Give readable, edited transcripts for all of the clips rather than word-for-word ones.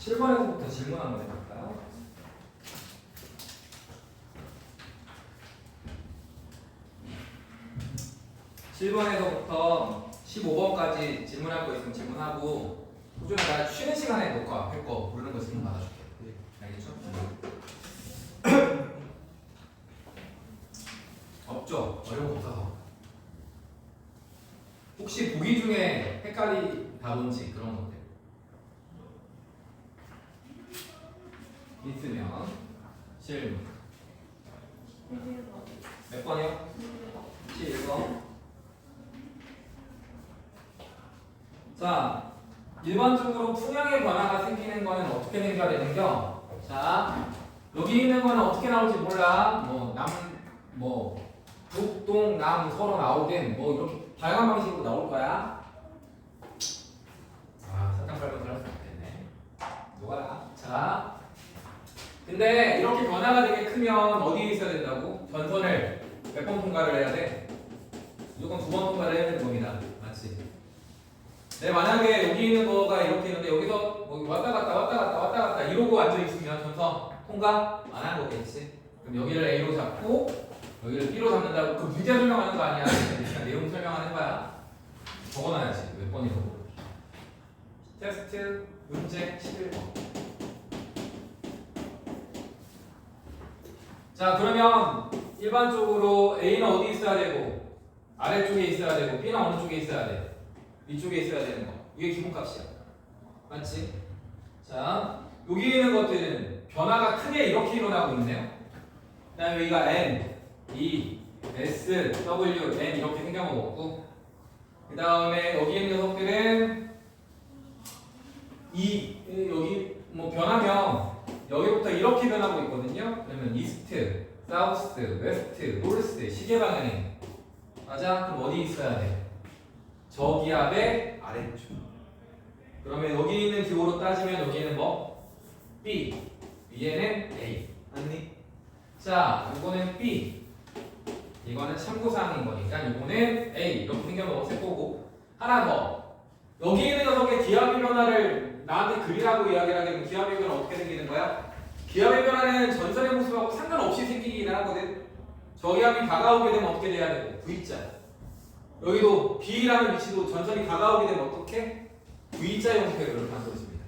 7번에서부터 질문 한번 해볼까요? (7번에서부터) (15번까지) 질문할 거 있으면 질문하고 그중에 내가 쉬는 시간에 너 거 앞에 거 부르는 거 질문 받아줄게. 알겠죠? 없죠? 어려운 거 없어서. 혹시 보기 중에 헷갈리다든지 그런 것들 있으면 질문. 몇 번이요? 7번. 자, 일반적으로 풍향의 변화가 생기는 거는 어떻게 생겨야 되는겨? 자, 여기 있는 거는 어떻게 나올지 몰라. 북, 동, 남 서로 나오든 뭐 이렇게 다양한 방식으로 나올 거야. 사탕 밟은 사람 있겠네. 녹아라. 자, 근데 이렇게 변화가 되게 크면 어디에 있어야 된다고? 전선을 몇 번 통과를 해야 돼? 무조건 2번 통과를 해야 되는 겁니다. 맞지? 네, 만약에 여기 있는 거가 이렇게 있는데 여기서 뭐 왔다 갔다 이러고 앉아있으면 전선 통과 안 한 거겠지? 그럼 여기를 A로 잡고 여기를 B로 잡는다고 그 문제 설명하는 거 아니야? 그냥 내용 설명하는 거야. 적어놔야지. 몇 번이라고. 테스트 문제 11번. 자, 그러면 일반적으로 A는 어디 있어야 되고 아래쪽에 있어야 되고 B는 어느 쪽에 있어야 돼? 위쪽에 있어야 되는 거. 이게 기본값이야. 맞지? 자, 여기 있는 것들은 변화가 크게 이렇게 일어나고 있네요. 그 다음에 여기가 N, E, S, W, N 이렇게 생겨먹었고 그 다음에 여기 있는 녀석들은 여기 뭐 변하면 여기부터 이렇게 변하고 있거든요. 그러면 이스트, 사우스, 웨스트, 노르스 시계 방향에 맞아? 그럼 어디 있어야 돼? 저기압의 아래쪽. 그러면 여기 있는 기호로 따지면 여기는 뭐? B, 위에는 A. 맞니? 자, 이거는 B. 이거는 참고사항인 거니까 이거는 A. 이렇게 생겨먹었을 거고 하나 더. 여기 있는 녀석의 기압의 변화를 나한테 그리라고 이야기를 하게 되면 기압의 변화 어떻게 생기는 거야? 기압의 변화는 전선의 모습하고 상관없이 생기긴 하거든. 저기압이 다가오게 되면 어떻게 돼야 되고? V자. 여기도 B라는 위치도 전선이 다가오게 되면 어떻게? V자 형태로 만들어집니다.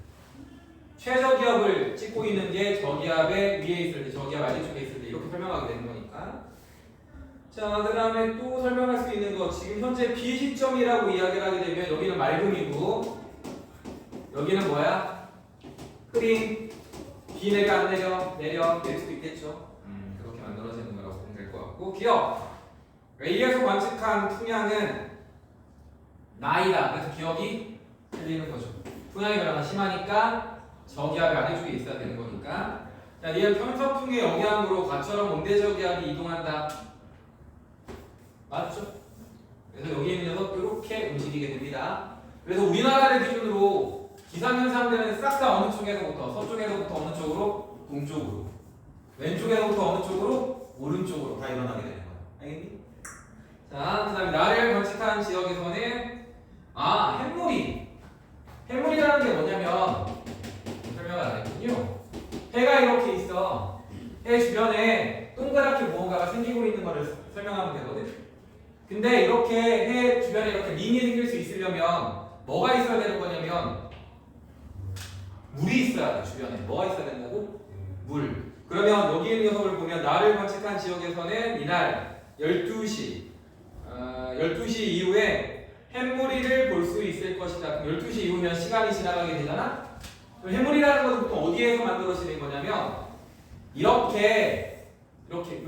최저기압을 찍고 있는 게 저기압의 위에 있을 때, 저기압 아래쪽에 있을 때 이렇게 설명하게 되는 거니까. 자, 그 다음에 또 설명할 수 있는 거 지금 현재 B 시점이라고 이야기를 하게 되면 여기는 맑음이고 여기는 뭐야? 흐림. B 내려 안 내려? 내릴 수도 있겠죠. 그렇게 만들어지는 거라고 보면 될 것 같고 기억. A에서 관측한 풍향은 나이다. 그래서 기억이 틀리는 거죠. 풍향의 변화가 심하니까 저기압이 아래쪽에 있어야 되는 거니까. 자, 니은 평서풍의 영향으로 가처럼 온대저기압이 이동한다. 맞죠? 그래서 여기 있는 녀석 이렇게 움직이게 됩니다. 그래서 우리나라를 기준으로 기상현상들은 싹 다 어느 쪽에서부터? 서쪽에서부터 어느 쪽으로? 동쪽으로. 왼쪽에서부터 어느 쪽으로? 오른쪽으로 다 일어나게 되는 거야. 알겠니? 자, 그 다음에 나를 관측한 지역에서는 햇물이라는 게 뭐냐면 설명을 안 했군요. 해가 이렇게 있어. 해 주변에 동그랗게 무언가가 생기고 있는 거를 설명하면 되거든. 근데 이렇게 해 주변에 이렇게 링이 생길 수 있으려면 뭐가 있어야 되는 거냐면 물이 있어야 돼. 주변에 뭐가 있어야 된다고? 물. 그러면 여기 있는 녀석을 보면 나를 관측한 지역에서는 이날 12시 이후에 햇무리를 볼 수 있을 것이다. 그럼 12시 이후면 시간이 지나가게 되잖아? 그럼 햇무리라는 것은 보통 어디에서 만들어지는 거냐면 이렇게 여기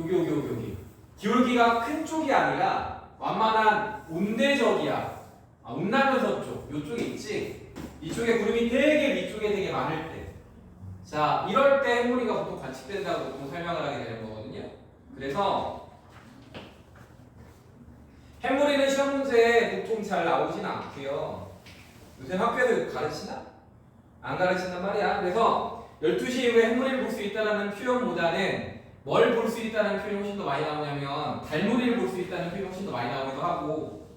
기울기가 큰 쪽이 아니라 완만한 온대저기압 온나면서 쪽 요쪽에 있지? 이쪽에 구름이 되게 위쪽에 되게 많을 때 자 이럴 때 햇무리가 보통 관측된다고 보통 설명을 하게 되는 거거든요. 그래서 햇무리는 시험 문제에 보통 잘 나오진 않고요. 요새 학교에서 가르치나? 안 가르친단 말이야. 그래서 12시 이후에 햇무리를 볼 수 있다는 표현보다는 뭘 볼 수 있다는 표현이 훨씬 더 많이 나오냐면 달무리를 볼 수 있다는 표현이 훨씬 더 많이 나오기도 하고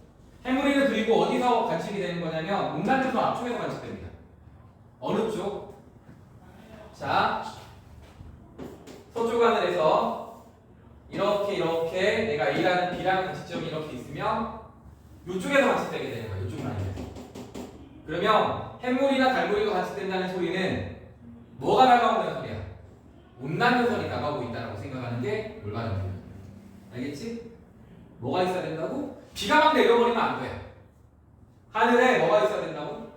햇무리는 그리고 어디서 관측이 되는 거냐면 온난에서 앞쪽에서 관측됩니다. 어느 쪽? 자, 서쪽 하늘에서 이렇게 내가 A라는 B라는 관측점이 이렇게 있으면 이쪽에서 관측되게 되는 거예요. 이쪽 라인에서. 그러면 햇물이나 달물이가 관측된다는 소리는 뭐가 다가온다는 소리야? 온난연선이 다가오고 있다고 생각하는 게 올바른 거예요. 알겠지? 뭐가 있어야 된다고? 비가 막 내려버리면 안 돼. 하늘에 뭐가 있어야 된다고?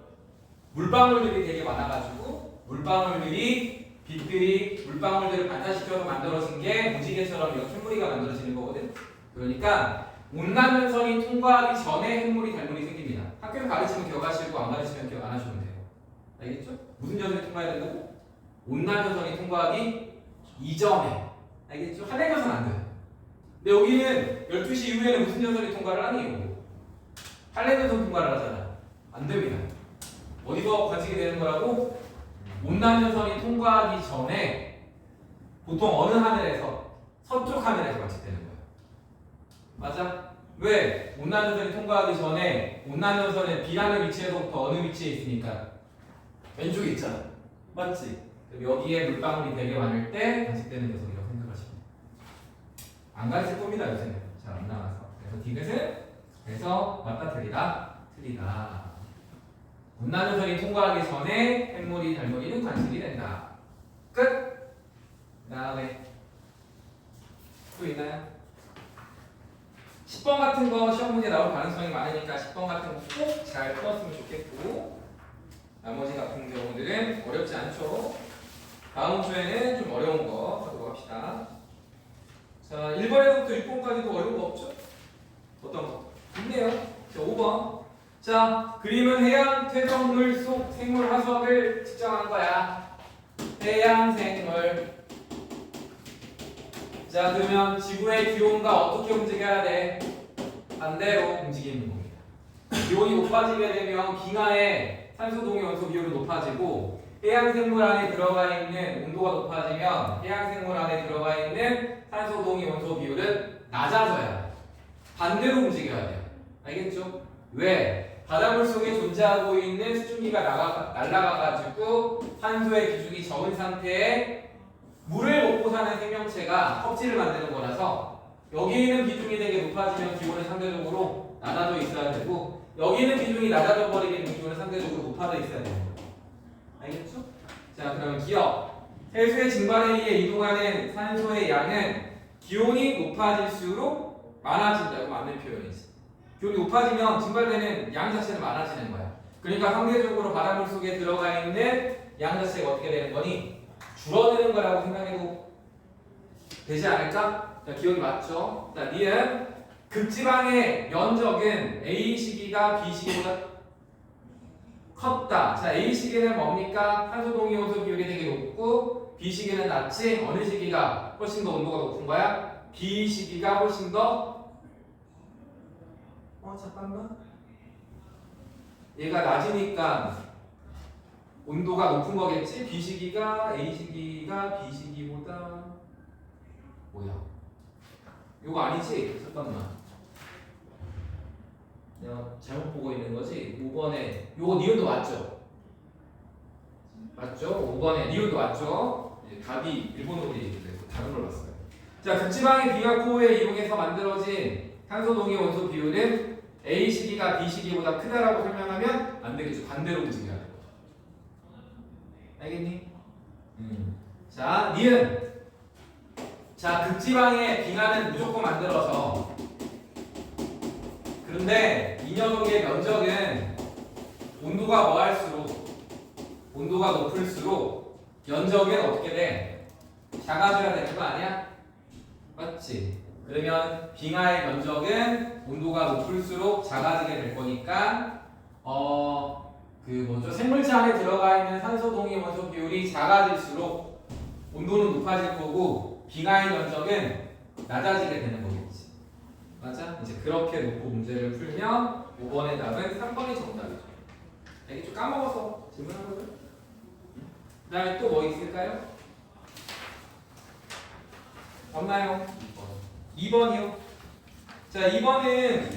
물방울들이 되게 많아가지고 물방울들이 빛들이 물방울들을 반사시켜서 만들어진 게 무지개처럼 이렇게 햇물이가 만들어지는 거거든. 그러니까 온난연선이 통과하기 전에 햇물이 달물이 생깁니다. 학교에서 가르치면 기억하시고 안 가르치면 기억 안 하셔도 돼요. 알겠죠? 무슨 연선이 통과해야 된다고? 온난연선이 통과하기 이전에. 알겠죠? 하늘연선 안 돼요. 근데 여기는 12시 이후에는 무슨 연선이 통과를 하니? 한래연선 통과를 하잖아. 안 됩니다. 어디서 관측이 되는 거라고? 온난연선이 통과하기 전에 보통 어느 하늘에서? 서쪽 하늘에서 관측되는 거예요. 맞아? 왜? 온난연선이 통과하기 전에 온난연선은 B라는 위치에서부터 어느 위치에 있으니까? 왼쪽에 있잖아. 맞지? 그럼 여기에 물방울이 되게 많을 때 관측되는 녀석이라고 생각하시면 돼요. 안 가르칠 겁니다. 요새는 잘 안 나와서. 그래서 디귿은 그래서 맞다 틀리다 틀리다. 온난연선이 통과하기 전에 햇물이 달물이는 관측이 된다. 끝. 그 다음에 또 있나요? 10번 같은 거 시험 문제 나올 가능성이 많으니까 10번 같은 거 꼭 잘 풀었으면 좋겠고 나머지 같은 경우들은 어렵지 않죠. 다음 주에는 좀 어려운 거 하도록 합시다. 자, 1번에서부터 6번까지도 어려운 거 없죠? 어떤 거? 있네요. 자, 5번. 자, 그림은 해양 퇴적물 속 생물 화석을 측정한 거야. 해양 생물. 자, 그러면 지구의 기온과 어떻게 움직여야 돼? 반대로 움직이는 겁니다. 기온이 높아지게 되면 빙하의 산소 동위 원소 비율이 높아지고 해양 생물 안에 들어가 있는 온도가 높아지면 해양 생물 안에 들어가 있는 산소 동위 원소 비율은 낮아져야 돼. 반대로 움직여야 돼요. 알겠죠? 왜? 바닷물 속에 존재하고 있는 수증기가 날아가가지고 산소의 비중이 적은 상태에 물을 먹고 사는 생명체가 껍질을 만드는 거라서 여기 있는 비중이 되게 높아지면 기온은 상대적으로 낮아져 있어야 되고 여기 있는 비중이 낮아져 버리면 기온은 상대적으로 높아져 있어야 되는 거예요. 알겠죠? 자, 그러면 기억. 해수의 증발에 의해 이동하는 산소의 양은 기온이 높아질수록 많아진다. 이거 맞는 표현이지. 기온이 높아지면 증발되는 양 자체는 많아지는 거야. 그러니까 상대적으로 바닷물 속에 들어가 있는 양 자체가 어떻게 되는 거니? 줄어드는 거라고 생각해도 되지 않을까? 자, 기억이 맞죠? 자, 니은 극지방의 면적은 A 시기가 B 시기보다 컸다. 자, A 시기는 뭡니까? 산소 동위 원소 비율이 되게 높고 B 시기는 낮지. 어느 시기가 훨씬 더 온도가 높은 거야? B 시기가 훨씬 더 잠깐만. 얘가 낮으니까 온도가 높은 거겠지? B 시기가 A 시기가 B 시기보다 뭐야? 요거 아니지? 잠깐만. 내가 잘못 보고 있는 거지? 5번에 요거 니은도 맞죠? 맞죠? 5번에 니은도 맞죠? 답이 일본어로 돼 있는데 다른 걸 봤어요. 자, 극지방의 비가코에 이용해서 만들어진 산소 동위 원소 비율은 A 시기가 B 시기보다 크다라고 설명하면 안 되겠죠. 반대로 움직여야 돼. 알겠니? 자, 니은. 자, 극지방의 빙하는 무조건 만들어서. 그런데 이 녀석의 면적은 온도가 온도가 높을수록 면적은 어떻게 돼? 작아져야 되는 거 아니야? 맞지? 그러면 빙하의 면적은 온도가 높을수록 작아지게 될 거니까 생물체 안에 들어가 있는 산소 동위 원소 비율이 작아질수록 온도는 높아질 거고 빙하의 면적은 낮아지게 되는 거겠지. 맞아? 이제 그렇게 놓고 문제를 풀면 5번의 답은 3번이 정답이죠. 이게 좀 까먹어서 질문한 거죠. 그 다음에 또 뭐 있을까요? 없나요? 2번이요. 자, 2번은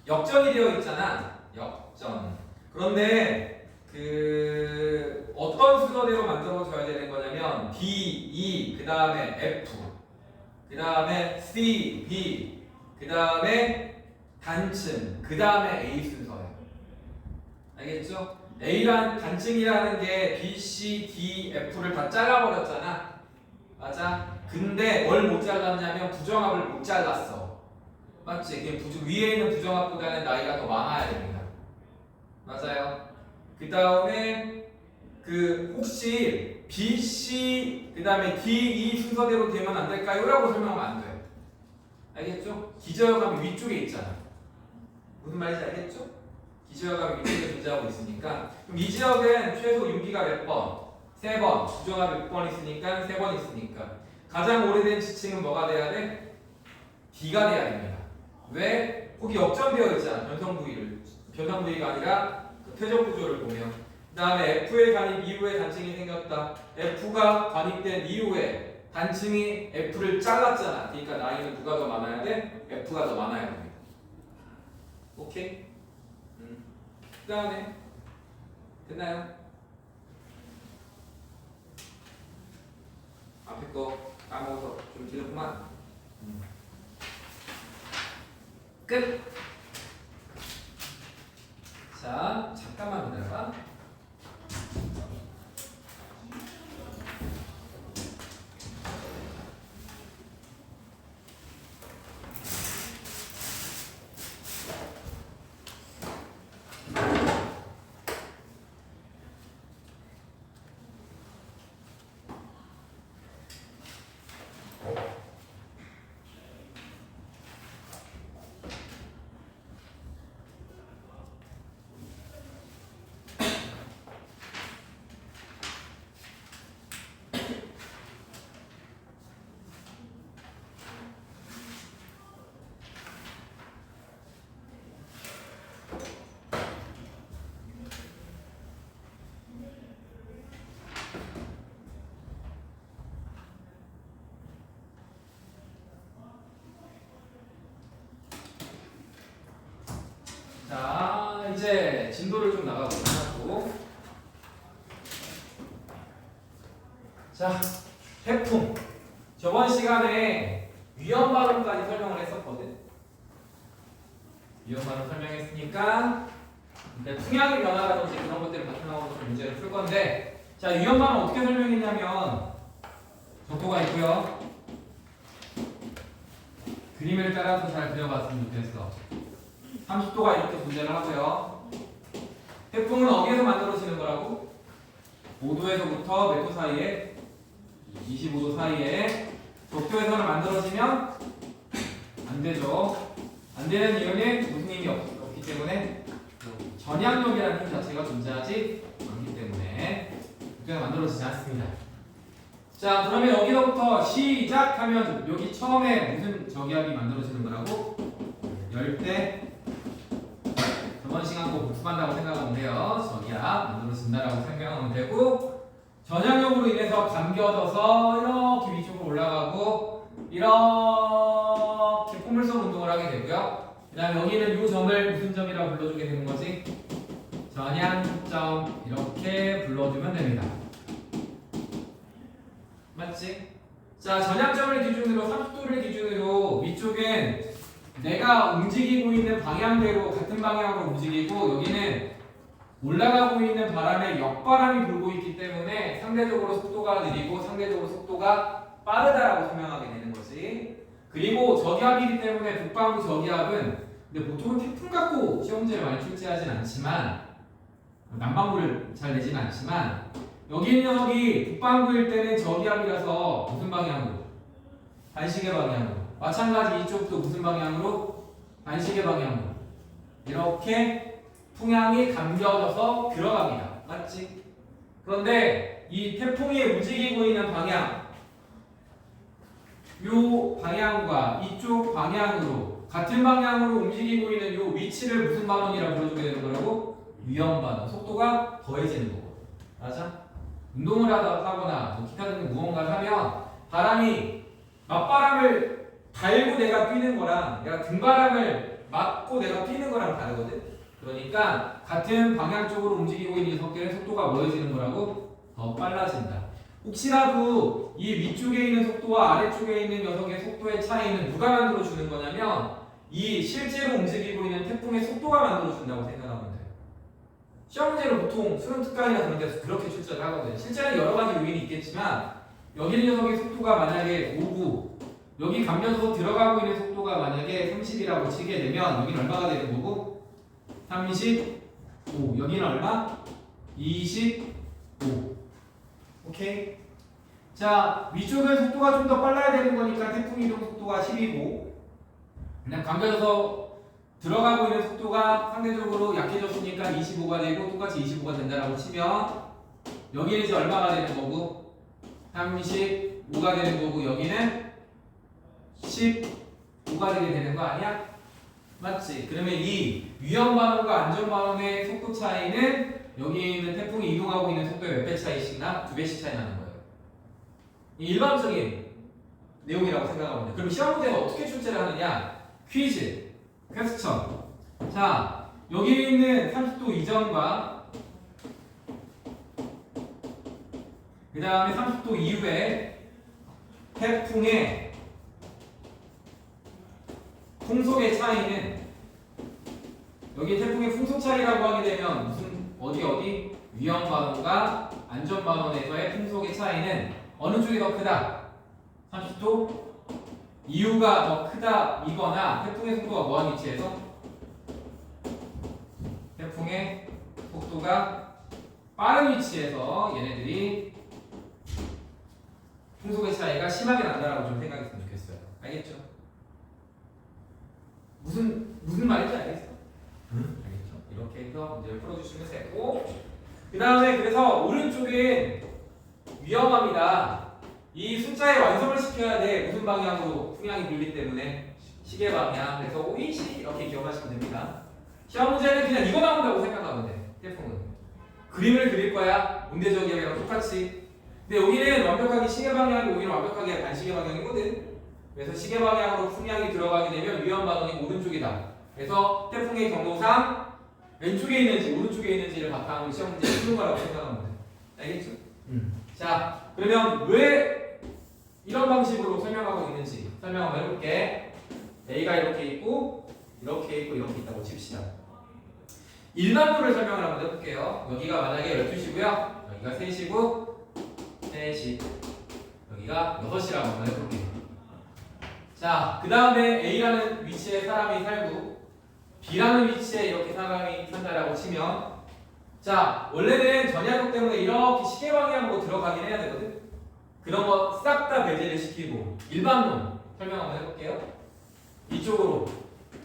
역전이 되어 있잖아. 역전. 그런데 어떤 순서대로 만들어줘야 되는 거냐면 B, E, 그 다음에 F, 그 다음에 C, B, 그 다음에 단층, 그 다음에 A 순서예요. 알겠죠? A란 단층이라는 게 B, C, D, F를 다 잘라버렸잖아. 맞아? 근데 뭘 못 잘랐냐면 부정합을 못 잘랐어. 맞지? 위에 있는 부정합보다는 나이가 더 많아야 됩니다. 맞아요. 그 다음에 혹시 B, C, 그 다음에 D, E 순서대로 되면 안 될까요? 라고 설명하면 안 돼요. 알겠죠? 기저역함이 위쪽에 있잖아. 무슨 말인지 알겠죠? 기저역함이 위쪽에 존재하고 있으니까. 그럼 이 지역은 최소 유기가 몇 번? 3번. 부정합 몇 번 있으니까 3번 있으니까. 가장 오래된 지층은 뭐가 돼야 돼? D가 돼야 됩니다. 왜? 거기 역전되어 있잖아. 변성 부위가 아니라 그 표적 구조를 보면. 그 다음에 F의 관입 이후에 단층이 생겼다. F가 관입된 이후에 단층이 F를 잘랐잖아. 그러니까 나이는 누가 더 많아야 돼? F가 더 많아야 됩니다. 오케이? 그 다음에 됐나요? 앞에 거 까먹어서 좀 길었구만. 끝! 자, 잠깐만 기다려봐. 자, 이제 진도를 좀 나가보도록 하고. 자, 태풍. 저번 시간에 위험 발언까지 설명을 했었거든. 위험 발언 설명했으니까 풍향의 변화라든지 그런 것들을 바탕으로 좀 문제를 풀 건데, 자, 위험 발언 어떻게 설명했냐면 적도가 있고요. 그림을 따라서 잘 그려봤으면 좋겠어. 30도가 이렇게 존재를 하고요. 태풍은 어디에서 만들어지는 거라고? 5도에서부터 몇 도 사이에? 25도 사이에. 적도에서는 만들어지면 안 되죠. 안 되는 이유는 무슨 힘이 없기 때문에, 전향력이라는 힘 자체가 존재하지 않기 때문에 적도에서 만들어지지 않습니다. 자, 그러면 여기서부터 시작하면 여기 처음에 무슨 저기압이 만들어지는 거라고? 열대. 저번 시간 거 복습한다고 생각하면 돼요. 저기압 만들어진다라고 생각하면 되고, 전향력으로 인해서 감겨져서 이렇게 위쪽으로 올라가고 이렇게 포물선 운동을 하게 되고요. 그 다음에 여기는 이 점을 무슨 점이라고 불러주게 되는 거지? 전향점 이렇게 불러주면 됩니다. 맞지? 자, 전향점을 기준으로 30도를 기준으로 위쪽엔 내가 움직이고 있는 방향대로 같은 방향으로 움직이고, 여기는 올라가고 있는 바람에 역바람이 불고 있기 때문에 상대적으로 속도가 느리고 상대적으로 속도가 빠르다라고 설명하게 되는 거지. 그리고 저기압이기 때문에 북반구 저기압은, 근데 보통은 태풍 갖고 시험지를 많이 출제하진 않지만, 남반구를 잘 내진 않지만, 여기 녀석이 북반구일 때는 저기압이라서 무슨 방향으로? 반시계 방향으로. 마찬가지 이쪽도 무슨 방향으로? 반시계 방향으로. 이렇게 풍향이 감겨져서 들어갑니다. 맞지? 그런데 이 태풍이 움직이고 있는 방향, 요 방향과 이쪽 방향으로 같은 방향으로 움직이고 있는 요 위치를 무슨 반원이라고 불러주게 되는 거라고? 위험 반원. 속도가 더해지는 거고. 맞아? 운동을 하거나 기타 등등 무언가를 하면 바람이 맞바람을 달고 내가 뛰는 거랑 내가 등바람을 맞고 내가 뛰는 거랑 다르거든. 그러니까 같은 방향 쪽으로 움직이고 있는 녀석들의 속도가 뭐해지는 거라고? 더 빨라진다. 혹시라도 이 위쪽에 있는 속도와 아래쪽에 있는 녀석의 속도의 차이는 누가 만들어 주는 거냐면 이 실제로 움직이고 있는 태풍의 속도가 만들어 준다고 생각하면 돼요. 시험 문제로 보통 수능 특강이나 그런 데서 그렇게 출제를 하거든요. 실제는 여러 가지 요인이 있겠지만 여기 있는 녀석의 속도가 만약에 5구, 여기 감면서 들어가고 있는 속도가 만약에 30이라고 치게 되면 여기는 얼마가 되는 거고? 35. 여기는 얼마? 25. 오케이. 자, 위쪽은 속도가 좀 더 빨라야 되는 거니까 태풍 이동 속도가 10이고, 그냥 감겨서 들어가고 있는 속도가 상대적으로 약해졌으니까 25가 되고 똑같이 25가 된다라고 치면 여기는 이제 얼마가 되는 거고? 35가 되는 거고 여기는 15가 되게 되는 거 아니야? 맞지? 그러면 이 위험 반응과 안전 반응의 속도 차이는 여기 있는 태풍이 이동하고 있는 속도의 몇 배 차이씩이나 2배씩 차이 나는 거예요. 이 일반적인 내용이라고 생각하면 돼. 그럼 시험 문제가 어떻게 출제를 하느냐? 퀴즈, 퀘스천. 자, 여기 있는 30도 이전과 그 다음에 30도 이후에 태풍의 풍속의 차이는 여기 태풍의 풍속 차이라고 하게 되면 무슨 어디 위험 반원과 안전 반원에서의 풍속의 차이는 어느 쪽이 더 크다? 30도 이후가 더 크다 이거나 태풍의 속도가 뭐한 위치에서? 태풍의 속도가 빠른 위치에서 얘네들이 풍속의 차이가 심하게 난다라고 좀 생각했으면 좋겠어요. 알겠죠? 무슨 말인지 알겠어? 알겠죠? 이렇게 해서 문제를 풀어주시면 되고, 그 다음에 그래서 오른쪽엔 위험합니다. 이 숫자의 완성을 시켜야 돼. 무슨 방향으로? 풍향이 불기 때문에 시계 방향. 그래서 오이시 이렇게 기억하시면 됩니다. 시험 문제는 그냥 이거 나온다고 생각하면 돼. 태풍은 그림을 그릴 거야. 문제적이랑 똑같이. 근데 여기는 완벽하게 시계 방향이 여기는 완벽하게 반시계 방향이거든. 그래서 시계 방향으로 풍향이 들어가게 되면 위험 반응이 오른쪽이다. 그래서 태풍의 경로상 왼쪽에 있는지 오른쪽에 있는지를 바탕으로 시험 문제를 푸는 거라고 생각하면 돼. 알겠죠? 자, 그러면 왜 이런 방식으로 설명하고 있는지 설명 한번 해볼게. A가 이렇게 있고 이렇게 있고 이렇게 있다고 칩시다. 일반도를 설명을 한번 해볼게요. 여기가 만약에 12시고요. 여기가 3시고 3시 여기가 6시라고 한번 해볼게요. 자, 그 다음에 A라는 위치에 사람이 살고 B라는 위치에 이렇게 사람이 산다라고 치면, 자, 원래는 전야력 때문에 이렇게 시계 방향으로 들어가긴 해야 되거든. 그런 거 싹 다 배제를 시키고 일반론 설명 한번 해볼게요. 이쪽으로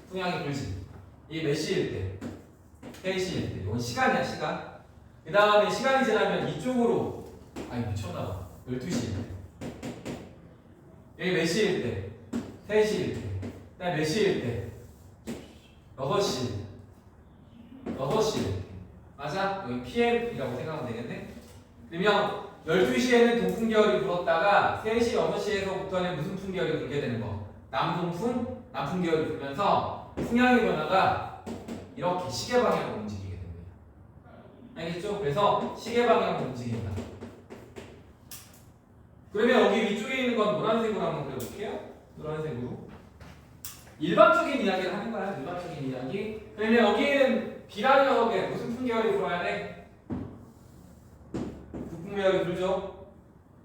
풍향이 불지. 이게 몇 시일 때? 3시일 때. 이건 시간이야, 시간. 그 다음에 시간이 지나면 이쪽으로, 아니 미쳤나봐, 12시일 때. 여기 몇 시일 때? 3시일 때. 그 다음에 몇 시일 때? 6시. 6시. 맞아? 여기 PM이라고 생각하면 되겠네? 그러면 12시에는 동풍계열이 불었다가 3시, 6시에서부터는 무슨 풍계열이 불게 되는 거? 남동풍, 남풍계열이 불면서 풍향의 변화가 이렇게 시계 방향으로 움직이게 됩니다. 알겠죠? 그래서 시계 방향으로 움직인다. 그러면 여기 위쪽에 있는 건 노란색으로 한번 그려볼게요. 노란색으로. 일반적인 이야기를 하는 거야. 일반적인 이야기. 그러면 여기에는 B라는 녀석에 무슨 풍계열이 불어야 돼? 북풍계열이 불죠.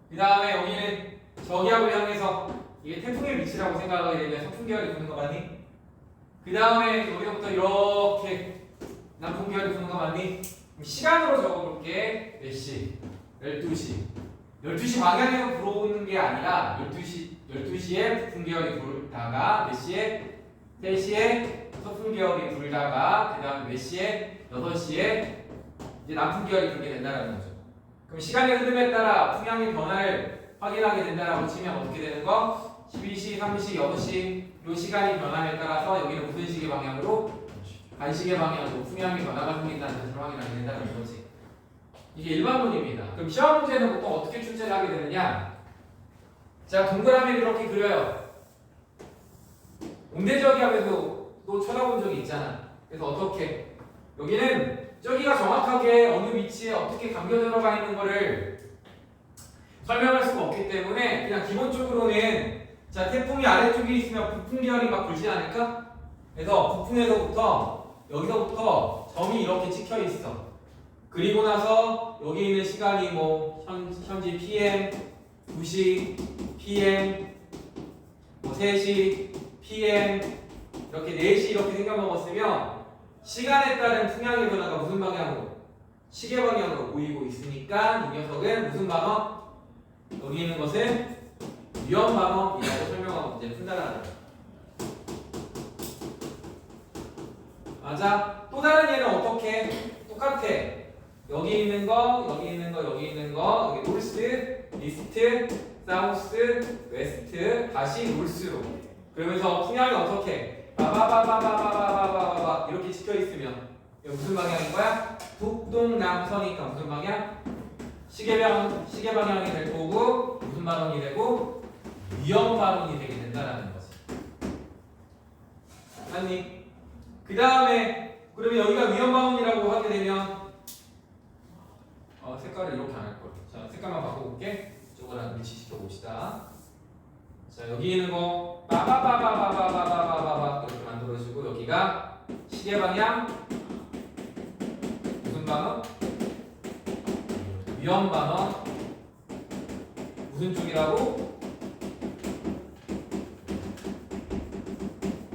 그 다음에 여기는 저기하고 향해서 이게 태풍의 위치라고 생각하게 되면 서풍계열이 부는 거 맞니? 그 다음에 여기서부터 이렇게 남풍계열이 부는 거 맞니? 시간으로 적어볼게. 몇 시? 12시. 12시 방향에서 불어오는 게 아니라 12시에 북풍계열이 불다가 몇 시에? 3시에 서풍계열이 불다가 그 다음에 몇 시에? 6시에 이제 남풍계열이 불게 된다는 거죠. 그럼 시간의 흐름에 따라 풍향의 변화를 확인하게 된다라고 치면 어떻게 되는 거? 12시, 3시, 6시 요 시간이 변함에 따라서 여기는 무슨 시계 방향으로? 반시계 방향으로 풍향의 변화가 생긴다는 것을 확인하게 된다는 거지. 이게 일반론입니다. 그럼 시험 문제는 보통 어떻게 출제를 하게 되느냐? 자, 동그라미를 이렇게 그려요. 온대저기 하면서 또 쳐다본 적이 있잖아. 그래서 어떻게? 여기는 저기가 정확하게 어느 위치에 어떻게 감겨 들어가 있는 거를 설명할 수가 없기 때문에 그냥 기본적으로는 자 태풍이 아래쪽에 있으면 북풍 기압이 막 불지 않을까? 그래서 북풍에서부터 여기서부터 점이 이렇게 찍혀 있어. 그리고 나서 여기 있는 시간이 뭐 현지 PM, 2시, PM, 뭐 3시, PM 이렇게 4시 이렇게 생겨 먹었으면 시간에 따른 풍향의 변화가 무슨 방향으로? 시계 방향으로 보이고 있으니까 이 녀석은 무슨 반원? 여기 있는 것은 위험 반원이라고 설명하고 문제 푼다라는 거야. 맞아? 또 다른 얘는 어떻게? 똑같아. 여기 있는 거, 여기 있는 거, 여기 있는 거, 여기 노스, 이스트, 사우스, 웨스트, 다시 노스로. 그러면서 풍향이 어떻게? 바바바바바바바바바바 이렇게 찍혀 있으면 이거 무슨 방향인 거야? 북동남서니까 무슨 방향? 시계 방향이 될 거고 무슨 반원이 되고 위험 반원이 되게 된다라는 거지. 아니 그 다음에 그러면 여기가 위험 반원이라고 하게 되면 색깔을 이렇게 안 할 걸. 자 색깔만 바꿔볼게. 이쪽으로 위치시켜 봅시다. 자 여기 있는 거 빠바바바바바바바바바 이렇게 만들어주고 여기가 시계 방향 무슨 반원? 위험 반원 무슨 쪽이라고?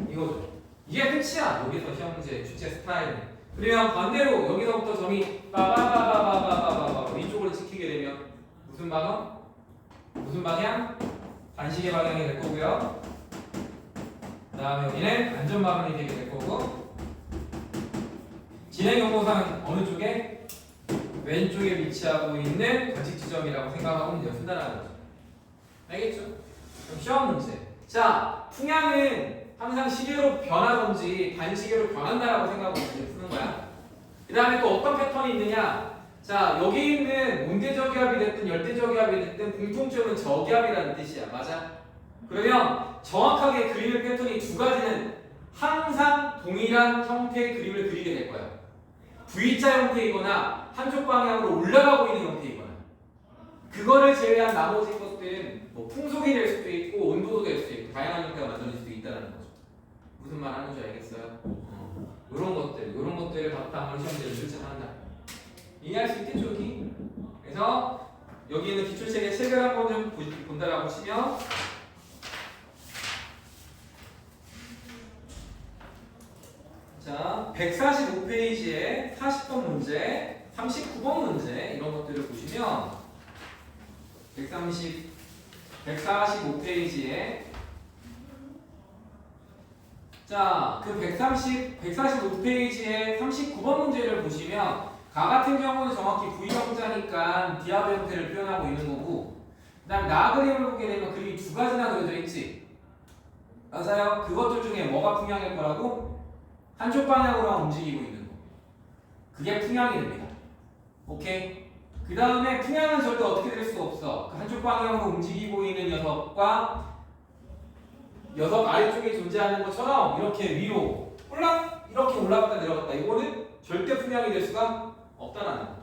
이거죠. 이게 끝이야. 여기서 시험 문제 출제 스타일은. 그러면 반대로 여기서부터 점이 빠바바바바바바바 위쪽으로 찍히게 되면 무슨 반원? 무슨 방향? 반시계 방향이 될 거고요. 그 다음에 여기는 안전 반원이 되게 될 거고 진행 경로상 어느 쪽에? 왼쪽에 위치하고 있는 관측 지점이라고 생각하고 문제 푼다는 거죠. 알겠죠? 그럼 시험 문제. 자, 풍향은 항상 시계로 변하든지 반시계로 변한다라고 생각하고 문제 푸는 거야. 그 다음에 또 어떤 패턴이 있느냐? 자, 여기 있는 온대저기압이 됐든 열대저기압이 됐든 공통점은 저기압이라는 뜻이야. 맞아? 그러면 정확하게 그림의 패턴이 두 가지는 항상 동일한 형태의 그림을 그리게 될 거야. V자 형태이거나 한쪽 방향으로 올라가고 있는 형태이거나 그거를 제외한 나머지 것들은 뭐 풍속이 될 수도 있고 온도도 될 수도 있고 다양한 형태가 만들어질 수도 있다는 거죠. 무슨 말 하는지 알겠어요? 이런 것들을 바탕으로 시험지를 출제한다. 이해할 수 있겠죠, 여기? 그래서 여기 있는 기출책의 책을 한번 좀 본다라고 치면 자, 145페이지에 40번 문제, 39번 문제 이런 것들을 보시면 145페이지에 자, 그 145페이지에 39번 문제를 보시면 가 같은 경우는 정확히 V형자니까 디아브 형태를 표현하고 있는 거고 그 다음에 나 그림을 보게 되면 그림이 두 가지나 그려져 있지 맞아요? 그것들 중에 뭐가 풍향일 거라고? 한쪽 방향으로만 움직이고 있는 거 그게 풍향이 됩니다. 오케이? 그 다음에 풍향은 절대 어떻게 될 수가 없어. 그 한쪽 방향으로 움직이고 있는 녀석과 녀석 아래쪽에 존재하는 것처럼 이렇게 위로 이렇게 올라갔다 내려갔다 이거는 절대 풍향이 될 수가 없다라는 거.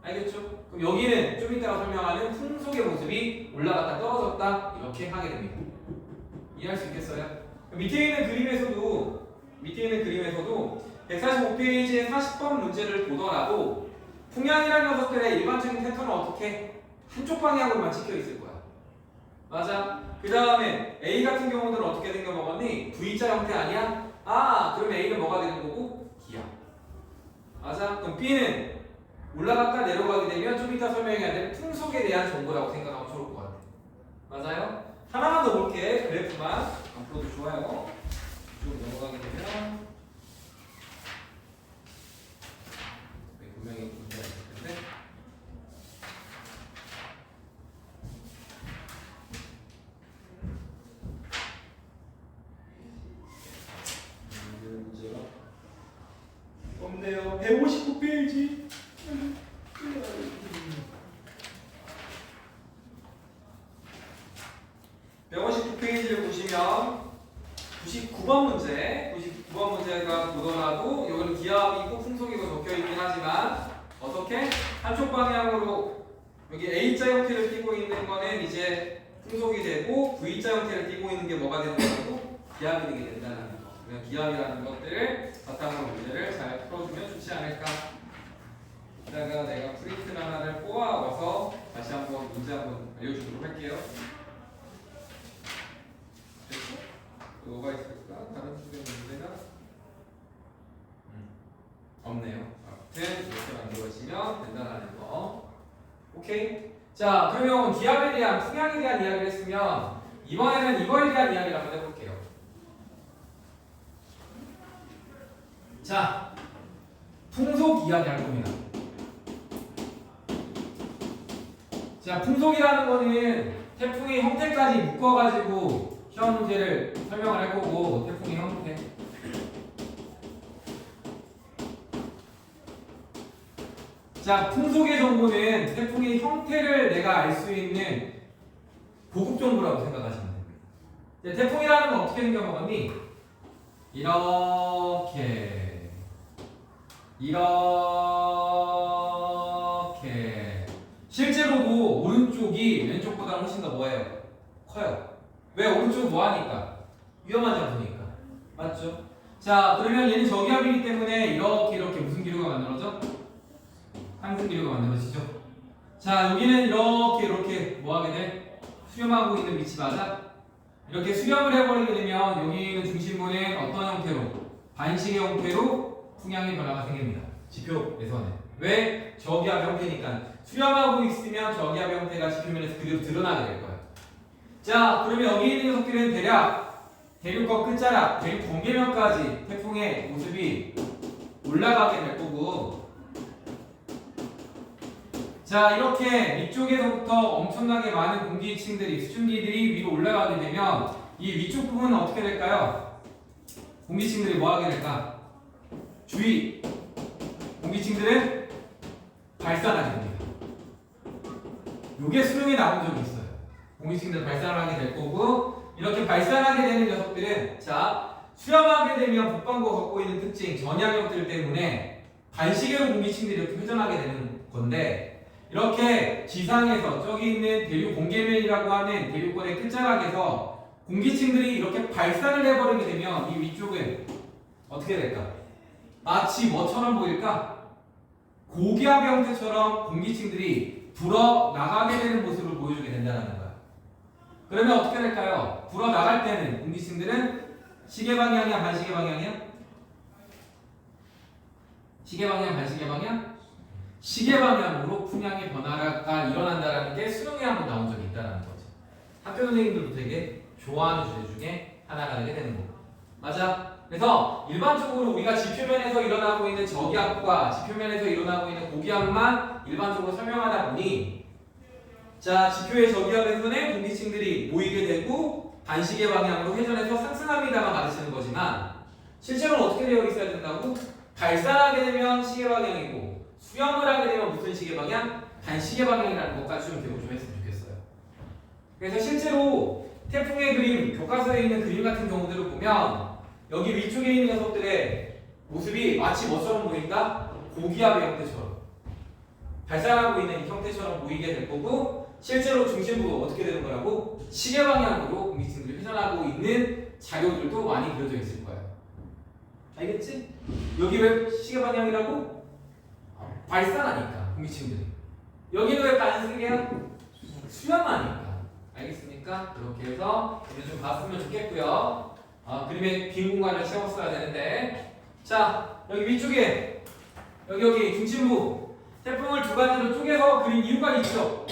알겠죠? 그럼 여기는 좀 이따가 설명하는 풍속의 모습이 올라갔다 떨어졌다 이렇게 하게 됩니다. 이해할 수 있겠어요? 밑에 있는 그림에서도 145페이지의 40번 문제를 보더라도 풍향이라는 녀석들의 일반적인 패턴은 어떻게? 한쪽 방향으로만 찍혀 있을 거야. 맞아? 그 다음에 A 같은 경우는 어떻게 생겨 먹었니? V자 형태 아니야? 아, 그럼 A는 뭐가 되는 거고? 기압. 맞아? 그럼 B는 올라갔다 내려가게 되면 좀 이따 설명해야 될 풍속에 대한 정보라고 생각하면 좋을 것 같아. 맞아요? 하나만 더 볼게. 그래프만. 앞으로도 좋아요. 쭉 넘어가게 되면 분명히 문제가 있을 텐데 문제가 없네요. 159페이지 159페이지를 보시면 99번 문제가 보더라도 여기는 기압이 있고 풍속 풍속이고 적혀 있긴 하지만 어떻게 한쪽 방향으로 여기 A자 형태를 띠고 있는 거는 이제 풍속이 되고 V자 형태를 띠고 있는 게 뭐가 되는 거고 기압이 되게 된다는 거. 그냥 기압이라는 것들을 바탕으로 문제를 잘 풀어주면 좋지 않을까. 이따가 내가 프린트 하나를 뽑아와서 다시 한번 문제 한번 알려주도록 할게요. 됐어? 뭐가 있을까? 다른 쪽의 문제가 없네요. 아무튼 이렇게 만들어지면 된다는 거. 오케이. 자, 그러면 기압에 대한 풍향에 대한 이야기를 했으면 이번에는 이거에 대한 이야기를 한번 해볼게요. 자, 풍속 이야기 할 겁니다. 자, 풍속이라는 거는 태풍의 형태까지 묶어가지고 시험 문제를 설명을 할 거고, 태풍의 형태. 자, 풍속의 정보는 태풍의 형태를 내가 알 수 있는 고급 정보라고 생각하시면 됩니다. 자, 태풍이라는 건 어떻게 생겨먹었니? 이렇게 실제로도 오른쪽이 왼쪽보다 훨씬 더 뭐예요? 커요. 왜? 오른쪽은 뭐하니까? 위험한 장소니까. 맞죠? 자, 그러면 얘는 저기압이기 때문에 이렇게 무슨 기류가 만들어져? 상승 기류가 만들어지죠. 자, 여기는 이렇게 뭐하게 돼? 수렴하고 있는 위치 맞아? 이렇게 수렴을 해버리게 되면 여기 있는 중심부는 어떤 형태로? 반식의 형태로 풍향의 변화가 생깁니다. 지표에서는. 왜? 저기압 형태니까. 수렴하고 있으면 저기압 형태가 지표면에서 그대로 드러나게 될 거예요. 자, 그러면 여기 있는 녀석들은 대략 대륙과 끝자락, 대륙 경계면까지 태풍의 모습이 올라가게 될 거고, 자, 이렇게 위쪽에서부터 엄청나게 많은 공기층들이, 수증기들이 위로 올라가게 되면 이 위쪽 부분은 어떻게 될까요? 공기층들이 뭐하게 될까? 주위 공기층들은 발산하게 됩니다. 요게 수능에 나온 적이 있어요. 공기층들 발산하게 될 거고, 이렇게 발산하게 되는 녀석들은 자, 수렴하게 되면 북반구가 갖고 있는 특징, 전향력들 때문에 반시계로 공기층들이 이렇게 회전하게 되는 건데, 이렇게 지상에서 저기 있는 대륙 공계면이라고 하는 대륙권의 끝자락에서 공기층들이 이렇게 발산을 해버리게 되면 이 위쪽은 어떻게 될까? 마치 뭐처럼 보일까? 고기압 형태처럼 공기층들이 불어 나가게 되는 모습을 보여주게 된다는 거야. 그러면 어떻게 될까요? 불어 나갈 때는 공기층들은 시계 방향이야, 반시계 방향이야? 시계 방향, 반시계 방향? 시계 방향으로 풍향의 변화가 일어난다는 게 수능에 한번 나온 적이 있다는 거죠. 학교 선생님들도 되게 좋아하는 주제 중에 하나가 되게 되는 거고. 맞아? 그래서 일반적으로 우리가 지표면에서 일어나고 있는 저기압과 지표면에서 일어나고 있는 고기압만 일반적으로 설명하다 보니, 자, 지표의 저기압에서는 공기층들이 모이게 되고 반시계 방향으로 회전해서 상승합니다만 가르치는 거지만, 실제로는 어떻게 되어 있어야 된다고? 발산하게 되면 시계 방향이고, 수렴을 하게 되면 무슨 시계 방향? 반시계 방향이라는 것까지 좀 기억 좀 했으면 좋겠어요. 그래서 실제로 태풍의 그림, 교과서에 있는 그림 같은 경우들을 보면 여기 위쪽에 있는 녀석들의 모습이 마치 뭐처럼 보인다? 고기압의 형태처럼 발산하고 있는 이 형태처럼 보이게 될 거고, 실제로 중심부가 어떻게 되는 거라고? 시계 방향으로 공기층들이 회전하고 있는 자료들도 많이 그려져 있을 거예요. 알겠지? 여기 왜 시계 방향이라고? 발산하니까 공기층들이. 여기는 왜 반시계야? 수렴하니까. 알겠습니까? 그렇게 해서 이제 좀 봤으면 좋겠고요. 그림의 빈 공간을 채웠어야 되는데, 자, 여기 위쪽에 여기 중심부 태풍을 두 가지로 쪼개서 그린 이유가 있죠.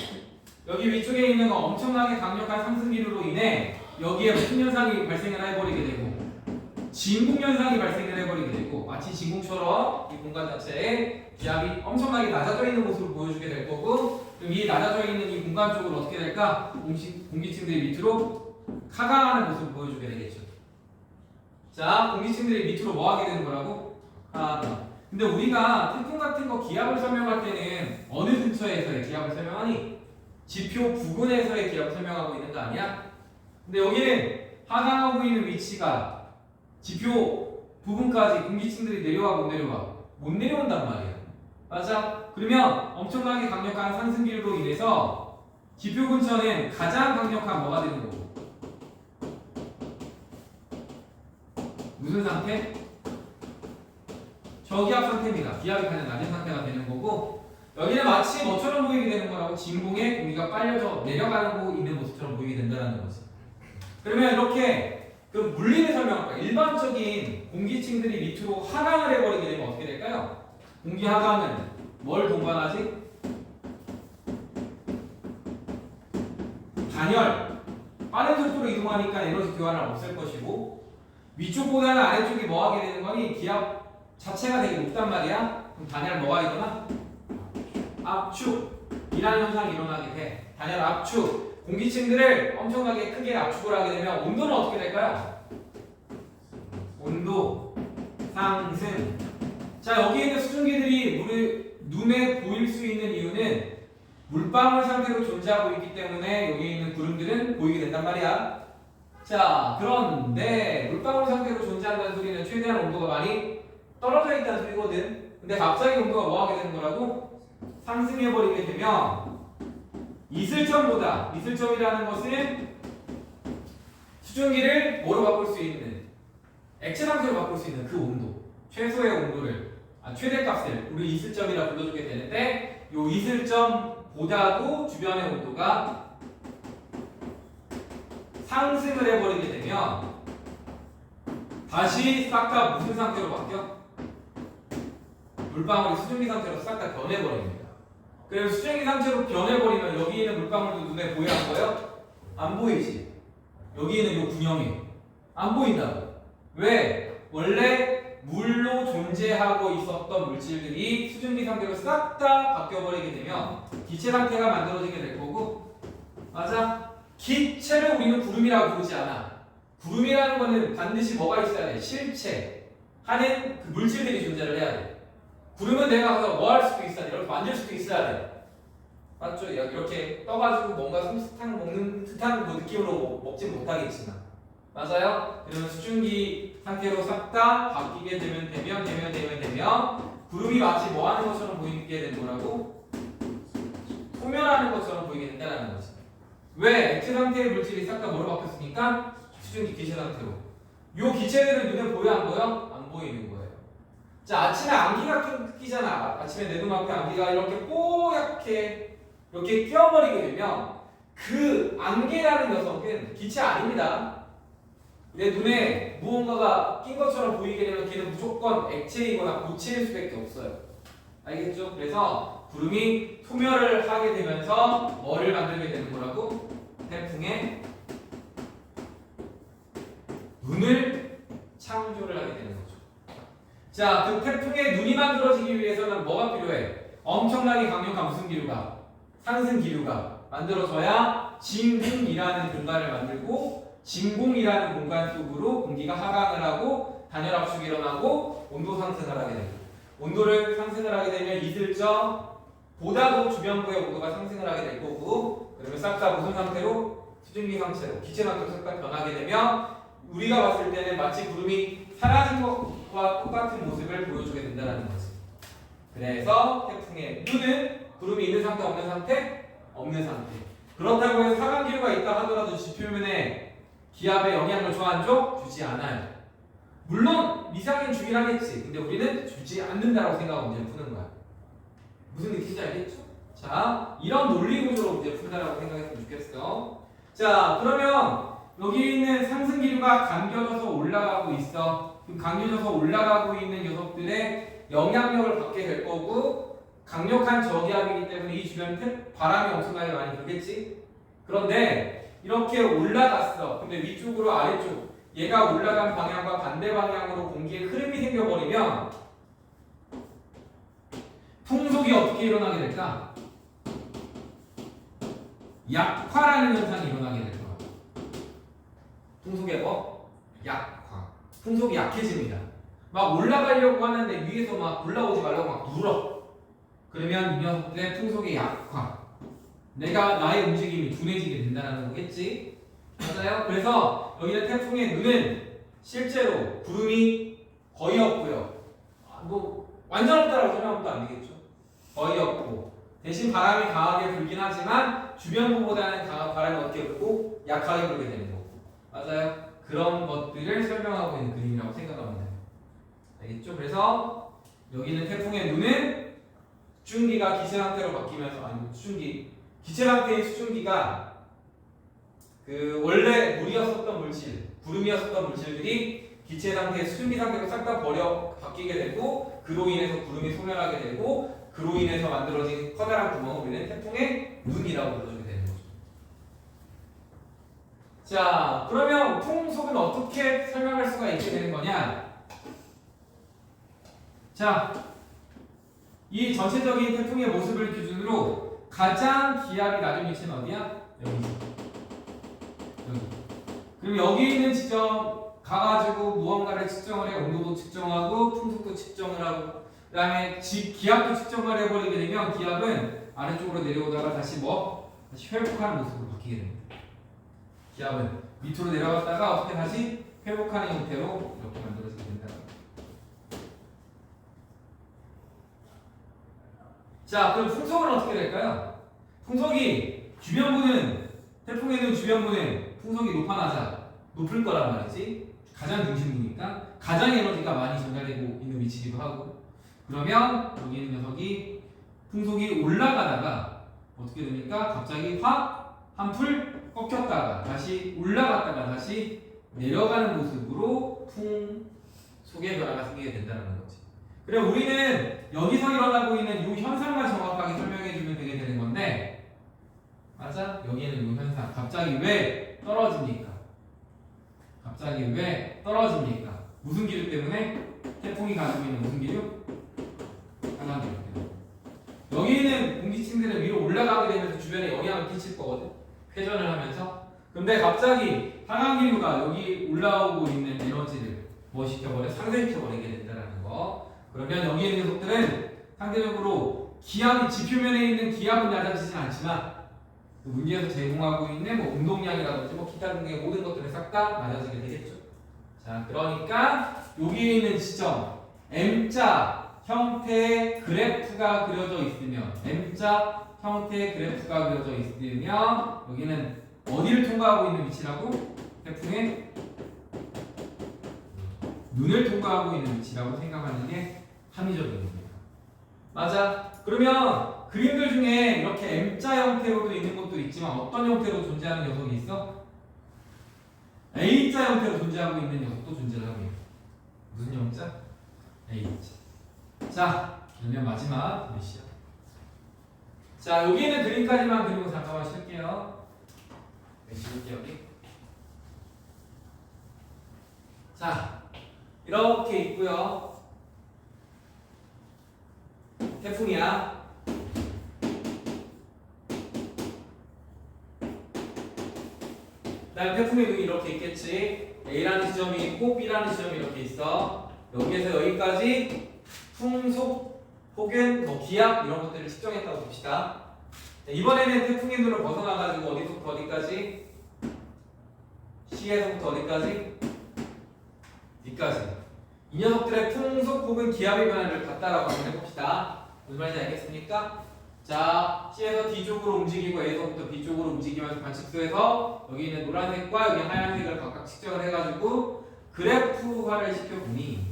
여기 위쪽에 있는 엄청나게 강력한 상승 기류로 인해 여기에 무슨 현상이 발생을 해버리게 되고, 진공 현상이 발생을 해버리게 되고, 마치 진공처럼 이 공간 자체에 기압이 엄청나게 낮아져 있는 모습을 보여주게 될 거고, 그럼 이 낮아져 있는 이 공간 쪽으로 어떻게 될까? 공기층들이 밑으로 하강하는 모습을 보여주게 되겠죠. 자, 공기층들이 밑으로 뭐 하게 되는 거라고? 하강. 근데 우리가 태풍 같은 거 기압을 설명할 때는 어느 근처에서의 기압을 설명하니? 지표 부근에서의 기압을 설명하고 있는 거 아니야? 근데 여기는 하강하고 있는 위치가 지표 부분까지 공기층들이 내려와 못 내려와? 못 내려온단 말이야. 맞아? 그러면 엄청나게 강력한 상승 기류로 인해서 지표 근처는 가장 강력한 뭐가 되는 거고? 무슨 상태? 저기압 상태입니다. 기압이 가장 낮은 상태가 되는 거고, 여기는 마치 뭐처럼 보이게 되는 거라고? 진공에 공기가 빨려서 내려가고 있는 모습처럼 보이게 된다는 거지. 그러면 이렇게 그 물리를 설명할까? 일반적인 공기층들이 밑으로 하강을 해버리게 되면 어떻게 될까요? 공기 하강은 뭘 동반하지? 단열, 빠른 속도로 이동하니까 에너지 교환을 없앨 것이고, 위쪽보다는 아래쪽이 뭐 하게 되는 거니? 기압 자체가 되게 높단 말이야. 그럼 단열 뭐가 일어나? 압축이라는 현상이 일어나게 돼. 단열 압축. 공기층들을 엄청나게 크게 압축을 하게 되면 온도는 어떻게 될까요? 온도 상승. 자, 여기 있는 수증기들이 우리 눈에 보일 수 있는 이유는 물방울 상태로 존재하고 있기 때문에 여기 있는 구름들은 보이게 된단 말이야. 자, 그런데 물방울 상태로 존재한다는 소리는 최대한 온도가 많이 떨어져 있다는 소리거든. 근데 갑자기 온도가 뭐 하게 되는 거라고? 상승해버리게 되면 이슬점보다, 이슬점이라는 것은 수증기를 뭐로 바꿀 수 있는, 액체 상태로 바꿀 수 있는 그 온도, 최소의 온도를, 최대값을 우리 이슬점이라 불러주게 되는데, 이 이슬점보다도 주변의 온도가 상승을 해버리게 되면 다시 싹 다 무슨 상태로 바뀌어? 물방울이 수증기 상태로 싹 다 변해버립니다. 그래서 수증기 상태로 변해버리면 여기 있는 물방울도 눈에 보여 안 보여? 안 보이지. 여기 있는 이 군형이 안 보인다고. 왜? 원래 물로 존재하고 있었던 물질들이 수증기 상태로 싹 다 바뀌어버리게 되면 기체 상태가 만들어지게 될 거고, 맞아? 기체를 우리는 구름이라고 부르지 않아. 구름이라는 거는 반드시 뭐가 있어야 돼? 실체 하는 그 물질들이 존재를 해야 돼. 구름은 내가 가서 뭐 할 수도 있어야 돼. 이렇게 만질 수도 있어야 돼. 맞죠? 이렇게 떠가지고 뭔가 솜사탕 먹는 듯한 그 느낌으로 먹지 못하겠지만. 맞아요? 그러면 수증기 상태로 싹 다 바뀌게 되면 구름이 마치 뭐 하는 것처럼 보이게 되는 거라고? 소멸하는 것처럼 보이게 된다는 거지. 왜? 액체 상태의 물질이 싹 다 뭐로 바뀌었으니까? 수증기 기체 상태로. 요 기체들은 눈에 보여 안 보여? 안 보이는 거예요. 자, 아침에 안기가 끼잖아. 아침에 내 눈앞에 안기가 이렇게 뽀얗게 이렇게 끼어버리게 되면 그 안개라는 녀석은 기체 아닙니다. 내 눈에 무언가가 낀 것처럼 보이게 되면 걔는 무조건 액체이거나 고체일 수밖에 없어요. 알겠죠? 그래서 구름이 소멸을 하게 되면서 뭐를 만들게 되는 거라고? 태풍의 눈을 창조를 하게 되는 거죠. 자, 그 태풍의 눈이 만들어지기 위해서는 뭐가 필요해? 엄청나게 강력한 무슨 기류가? 상승 기류가 만들어져야 진공이라는 공간을 만들고, 진공이라는 공간 속으로 공기가 하강을 하고 단열 압축이 일어나고 온도 상승을 하게 됩니다. 온도를 상승을 하게 되면 이슬점보다도 주변부의 온도가 상승을 하게 될 거고, 그러면 싹 다 무슨 상태로? 수증기 상태로, 기체 상태로 싹 다 변하게 되면 우리가 봤을 때는 마치 구름이 사라진 것과 똑같은 모습을 보여주게 된다는 거지. 그래서 태풍의 눈은 구름이 있는 상태, 없는 상태? 없는 상태. 그렇다고 해서 하강기류가 있다 하더라도 지표면에 기압에 영향을 줘 안 줘? 주지 않아요. 물론 미상엔 주긴 하겠지. 근데 우리는 주지 않는다라고 생각하고 문제를 푸는 거야. 무슨 느낌인지 알겠죠? 자, 이런 논리 구조로 문제 푼다라고 생각했으면 좋겠어. 자, 그러면 여기 있는 상승 기류가 감겨져서 올라가고 있어. 그 감겨져서 올라가고 있는 녀석들의 영향력을 받게 될 거고, 강력한 저기압이기 때문에 이 주변에 바람이 엄청나게 많이 불겠지. 그런데 이렇게 올라갔어. 근데 위쪽으로 아래쪽, 얘가 올라간 방향과 반대 방향으로 공기의 흐름이 생겨버리면 풍속이 어떻게 일어나게 될까? 약화라는 현상이 일어나게 될 거야. 풍속의 약화. 풍속이 약해집니다. 막 올라가려고 하는데 위에서 막 올라오지 말라고 막 눌러. 그러면 이 녀석들의 풍속의 약화. 내가 나의 움직임이 둔해지게 된다는 거겠지? 맞아요? 그래서 여기는 태풍의 눈은 실제로 구름이 거의 없고요. 뭐 완전 없다라고 설명하면 또 안 되겠죠. 거의 없고 대신 바람이 강하게 불긴 하지만 주변부보다는 바람이 어떻게 불고 약하게 불게 되는 거고 맞아요. 그런 것들을 설명하고 있는 그림이라고 생각하면 돼요. 알겠죠? 그래서 여기는 태풍의 눈은 수증기가 기체 상태로 바뀌면서 아니 수증기 기체 상태의 수증기가 그 원래 물이었었던 물질, 구름이었었던 물질들이 기체 상태, 수증기 상태로 싹 다 바뀌게 되고 그로 인해서 구름이 소멸하게 되고 그로 인해서 만들어진 커다란 구멍을 우리는 태풍의 눈이라고 불러주게 되는 거죠. 자, 그러면 풍속은 어떻게 설명할 수가 있게 되는 거냐? 자, 이 전체적인 태풍의 모습을 기준으로 가장 기압이 낮은 위치는 어디야? 여기. 그럼 여기 있는 지점 가가지고 무언가를 측정을 해 온도도 측정하고 풍속도 측정을 하고 그 다음에 기압도 측정을 해버리게 되면 기압은 아래쪽으로 내려오다가 다시 다시 회복하는 모습으로 바뀌게 됩니다. 기압은 밑으로 내려갔다가 어떻게 다시 회복하는 형태로 이렇게 만들어지게 된다. 자, 그럼 풍속은 어떻게 될까요? 풍속이 태풍에는 주변부는 풍속이 높을 거란 말이지. 가장 중심부니까 가장 에너지가 많이 전달되고 있는 위치이기도 하고 그러면 여기 있는 녀석이 풍속이 올라가다가 어떻게 됩니까? 갑자기 확 한풀 꺾였다가 다시 올라갔다가 다시 내려가는 모습으로 풍속의 변화가 생기게 된다는 거지. 그래 우리는 여기서 일어나고 있는 이 현상만 정확하게 설명해주면 되게 되는 건데 맞아? 여기는 이 현상 갑자기 왜 떨어집니까? 무슨 기류 때문에? 태풍이 가지고 있는 무슨 기류? 상한기류 때문에. 여기 있는 공기층들은 위로 올라가게 되면서 주변에 영향을 끼칠 거거든. 회전을 하면서. 근데 갑자기 상한기류가 여기 올라오고 있는 에너지를 시켜버려? 상쇄시켜버리게 된다는 거. 그러면 여기 있는 녀석들은 상대적으로 기압이 지표면에 있는 기압은 낮아지진 않지만 문제에서 제공하고 있는 운동량이라든지 기타 등의 모든 것들이 싹 다 낮아지게 되겠죠. 자, 그러니까 여기 있는 지점 M자 형태의 그래프가 그려져 있으면 여기는 어디를 통과하고 있는 위치라고? 태풍의 눈을 통과하고 있는 위치라고 생각하는 게 합리적인 겁니다. 맞아. 그러면 그림들 중에 이렇게 M자 형태로도 있는 것도 있지만 어떤 형태로 존재하는 녀석이 있어? A자 형태로 존재하고 있는 녀석도 존재를 하고 있어. 무슨 형자? A자. 자, 그러면 마지막 몇이야? 자, 여기 있는 그림까지만 그리고 잠깐만 쉴게요. 쉴게요 여기. 자, 이렇게 있고요. 태풍이야. 그다음 태풍의 눈이 이렇게 있겠지. A라는 지점이 있고 B라는 지점이 이렇게 있어. 여기에서 여기까지 풍속 혹은 기압 이런 것들을 측정했다고 봅시다. 이번에는 태풍의 눈을 벗어나가지고 어디서부터 어디까지? C에서부터 어디까지? D까지. 이 녀석들의 풍속 혹은 기압의 변화를 같다라고 한번 해봅시다. 무슨 말인지 알겠습니까? 자, C에서 D 쪽으로 움직이고 A에서부터 B 쪽으로 움직이면서 관측소에서 여기 있는 노란색과 여기 하얀색을 각각 측정을 해가지고 그래프화를 시켜보니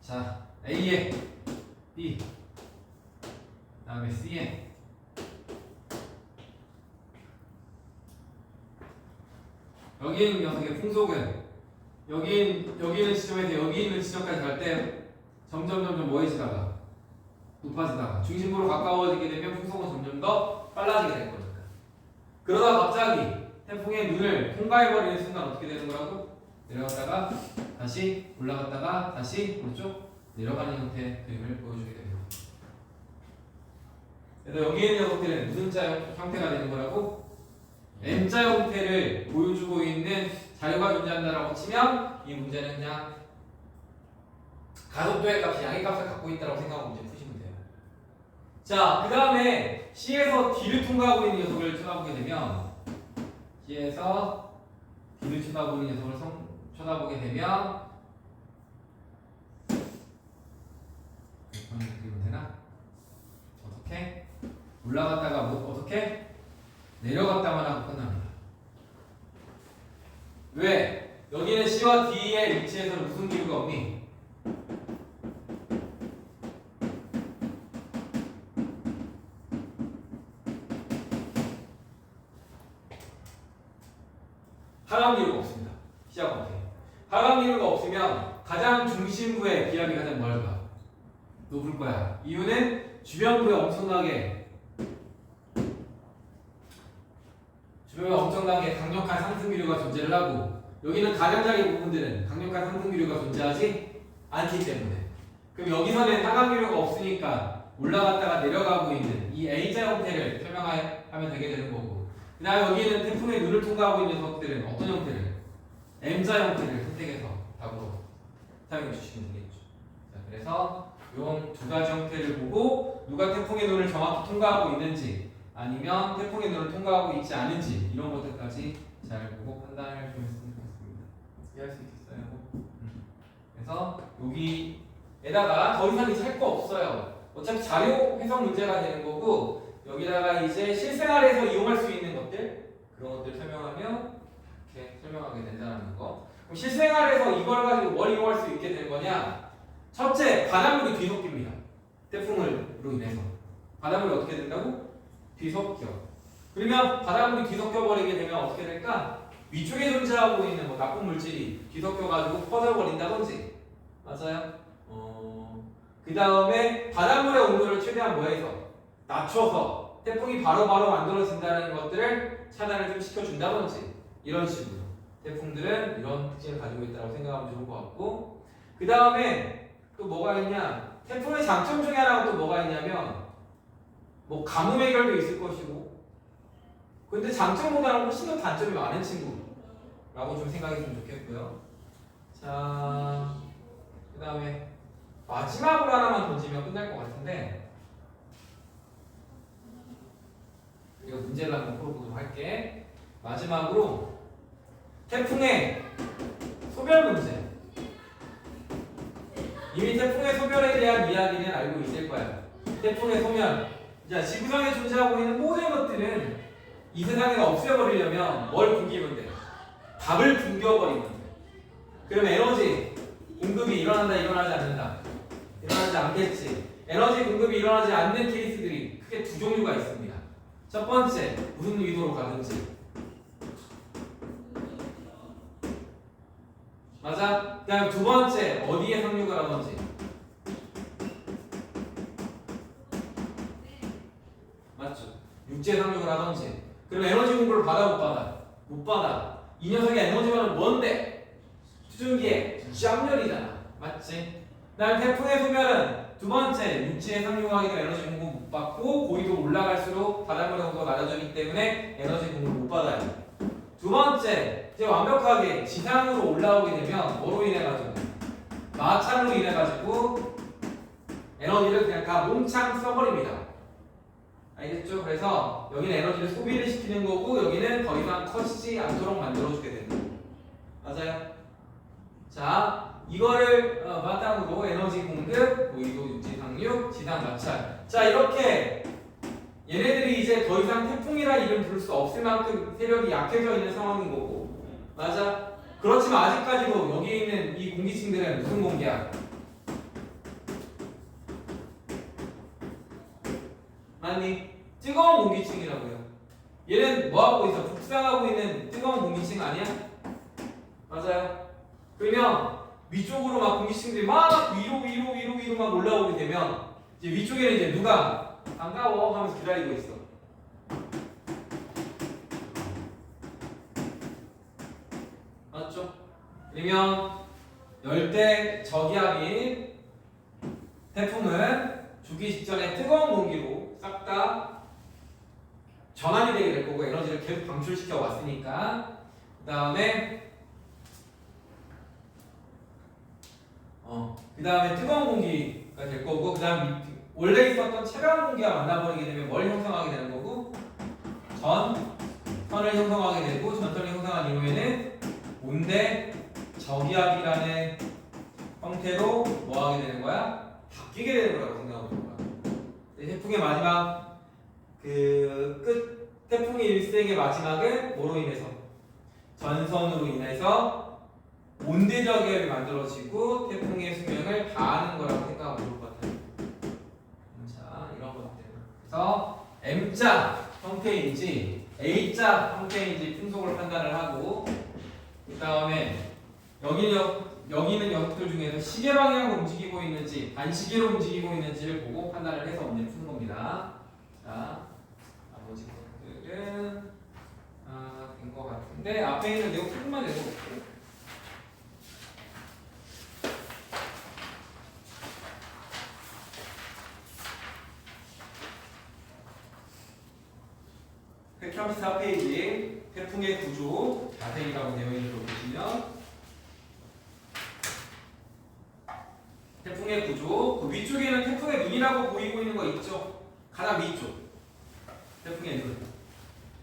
자, A에 B 그 다음에 C에 여기 있는 녀석의 풍속은 여기 있는 지점에서 여기 있는 지점까지 갈 때 점점 뭐해지다가 높아지다가 중심부로 가까워지게 되면 풍속은 점점 더 빨라지게 될 거니까. 그러다 갑자기 태풍의 눈을 통과해버리는 순간 어떻게 되는 거라고? 내려갔다가 다시 올라갔다가 다시 오른쪽 내려가는 형태의 그림을 보여주게 됩니다. 그래서 여기 있는 녀석들은 무슨 자 형태가 되는 거라고? M자 형태를 보여주고 있는 자료가 존재한다라고 치면 이 문제는 그냥 가속도의 값이 양의 값을 갖고 있다고 생각하고 문제 푸시면 돼요. 자, 그 다음에 C에서 D를 통과하고 있는 녀석을 쳐다보게 되면 C에서 D를 쳐다보는 녀석을 쳐다보게 되면 그리면 되나? 어떻게? 올라갔다가 뭐 어떻게? 내려갔다만 하고 끝납니다. 왜? 여기는 C와 D의 위치에서 무슨 기류가 없니? 하강 기류가 없습니다. C하고 D. 하강 기류가 없으면 가장 중심부의 기압이 가장 뭘까? 높을 거야. 이유는 주변부에 엄청나게 강력한 상승 기류가 존재를 하고 여기는 가장자리 부분들은 강력한 상승 기류가 존재하지 않기 때문에 그럼 여기서는 하강 기류가 없으니까 올라갔다가 내려가고 있는 이 A자 형태를 설명하면 되게 되는 거고 그 다음에 여기는 태풍의 눈을 통과하고 있는 녀석들은 어떤 형태를? M자 형태를 선택해서 답으로 사용해 주시면 되겠죠. 자, 그래서 이 두 가지 형태를 보고 누가 태풍의 눈을 정확히 통과하고 있는지 아니면 태풍의 눈을 통과하고 있지 않은지 이런 것들까지 잘 보고 판단을 좀 했으면 좋겠습니다. 이해할 수 있겠어요? 그래서 여기에다가 더 이상 할 거 없어요. 어차피 자료 해석 문제가 되는 거고 여기다가 이제 실생활에서 이용할 수 있는 것들 그런 것들 설명하면 이렇게 설명하게 된다는 거. 그럼 실생활에서 이걸 가지고 뭘 이용할 수 있게 되는 거냐? 첫째, 바닷물이 뒤섞입니다. 태풍으로 인해서 바닷물이 어떻게 된다고? 뒤섞여. 그러면 바닷물이 뒤섞여 버리게 되면 어떻게 될까? 위쪽에 존재하고 있는 뭐 나쁜 물질이 뒤섞여가지고 퍼져버린다든지 맞아요? 그 다음에 바닷물의 온도를 최대한 뭐해서 낮춰서 태풍이 바로바로 만들어진다는 것들을 차단을 좀 시켜준다든지 이런 식으로 태풍들은 이런 특징을 가지고 있다고 생각하면 좋을 것 같고 그 다음에 또 뭐가 있냐 태풍의 장점 중에 하나가 또 뭐가 있냐면 뭐 가뭄 해결도 있을 것이고 근데 장점보다는 훨씬 더 단점이 많은 친구라고 좀 생각했으면 좋겠고요. 자, 그 다음에 마지막으로 하나만 던지면 끝날 것 같은데 이거 문제를 한번 풀어보도록 할게. 마지막으로 태풍의 소멸 문제. 이미 태풍의 소멸에 대한 이야기는 알고 있을 거야. 태풍의 소멸. 자, 지구상에 존재하고 있는 모든 것들은 이 세상에서 없애버리려면 뭘 굶기면 돼? 답을 굶겨버리면 돼. 그럼 에너지 공급이 일어난다, 일어나지 않는다? 일어나지 않겠지. 에너지 공급이 일어나지 않는 케이스들이 크게 두 종류가 있습니다. 첫 번째, 무슨 의도로 가든지. 맞아? 그 다음 두 번째, 어디에 상륙을 하든지. 맞죠? 육지에 상륙을 하든지. 그럼 에너지 공급을 받아 못 받아? 못 받아. 이 녀석의 에너지만은 뭔데? 수증기의 쌍열이잖아. 맞지? 그 다음 태풍의 소멸은 두 번째, 육지에 상륙하기 때문에 에너지 공급 못 받고 고위도 올라갈수록 바닷물의 온도가 낮아지기 때문에 에너지 공급을 못 받아요. 두 번째, 이제 완벽하게 지상으로 올라오게 되면 뭐로 인해 가지고 마찰로 인해 가지고 에너지를 그냥 다 몽창 써버립니다. 알겠죠? 그래서 여기는 에너지를 소비를 시키는 거고 여기는 더 이상 커지지 않도록 만들어주게 되는 거고 맞아요? 자, 이거를 바탕으로 에너지 공급, 고위도 육지 상륙, 지상 마찰. 자, 이렇게 얘네들이 이제 더 이상 태풍이라 이름 부를 수 없을 만큼 세력이 약해져 있는 상황인 거고 맞아? 그렇지만 아직까지도 여기 있는 이 공기층들은 무슨 공기야? 맞니? 뜨거운 공기층이라고요. 얘는 뭐하고 있어? 북상하고 있는 뜨거운 공기층 아니야? 맞아요? 그러면 위쪽으로 막 공기층들이 막 위로 막 올라오게 되면 이제 위쪽에는 이제 누가 반가워 하면서 기다리고 있어. 맞죠? 그러면 열대 저기압인 태풍은 주기 직전에 뜨거운 공기로 싹 다 전환이 되게 될 거고 에너지를 계속 방출시켜 왔으니까 그 다음에 뜨거운 공기가 될 거고 그 다음 원래 있었던 최강 공기가 만나버리게 되면 뭘 형성하게 되는 거고 전선을 형성하게 되고 전선을 형성한 이후에는 온대 저기압이라는 형태로 뭐 하게 되는 거야? 바뀌게 되는 거라고 생각하고 있는 거야. 태풍의 마지막 그 끝 태풍의 일생의 마지막은 뭐로 인해서? 전선으로 인해서 온대 저기압이 만들어지고 태풍의 수명을 다하는 거라고 생각하면 좋을 것 같아요. 자, 이런 것들. 그래서 M자 형태인지 A자 형태인지 풍속을 판단을 하고 그 다음에 여기는 녀석들 중에서 시계 방향으로 움직이고 있는지 반시계로 움직이고 있는지를 보고 판단을 해서 문제를 푸는 겁니다. 자, 나머지 것들은 된 것 같은데 앞에 있는 내용 조금만 읽어볼게요. (134) 페이지 태풍의 구조 자세히라고 되어 있는 걸 보시면 태풍의 구조 그 위쪽에는 태풍의 눈이라고 보이고 있는 거 있죠? 가장 위쪽 태풍의 눈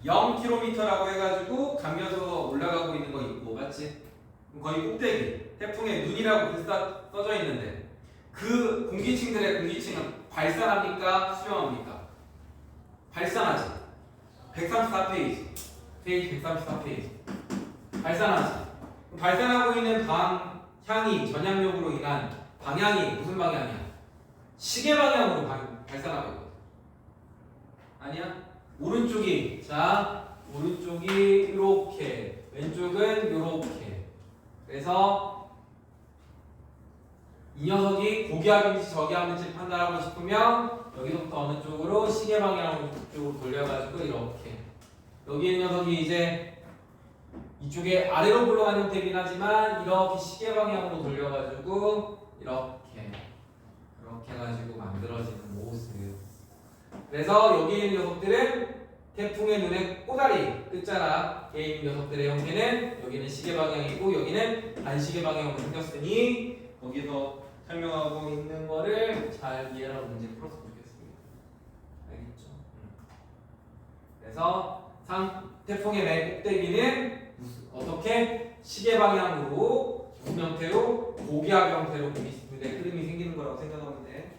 0km라고 해가지고 감겨서 올라가고 있는 거 있고 맞지? 거의 꼭대기 태풍의 눈이라고 써져 있는데 그 공기층들의 공기층은 발산합니까? 수렴합니까? 발산하지 134페이지 페이지 134페이지 발산하지 발산하고 있는 방향이 전향력으로 인한 방향이 무슨 방향이야? 시계 방향으로 발산하고 있거든 아니야? 오른쪽이 자 오른쪽이 이렇게 왼쪽은 이렇게 그래서 이 녀석이 고기압인지 저기압인지 판단하고 싶으면 여기서부터 어느 쪽으로 시계 방향으로 쪽으로 돌려가지고 이렇게 여기 있는 녀석이 이제 이쪽에 아래로 굴러가는 형태이긴 하지만 이렇게 시계 방향으로 돌려가지고 이렇게 해가지고 만들어지는 모습 그래서 여기 있는 녀석들은 태풍의 눈의 꼬다리 끝자락에 있는 녀석들의 형태는 여기는 시계 방향이고 여기는 반시계 방향으로 생겼으니 거기서 설명하고 있는 거를 잘 이해하고 문제 풀었으면 좋겠습니다. 알겠죠? 그래서 태풍의 맨 꼭대기는 어떻게 시계 방향으로 무슨 형태로 고기압 형태로 공기의 흐름이 생기는 거라고 생각하면 돼.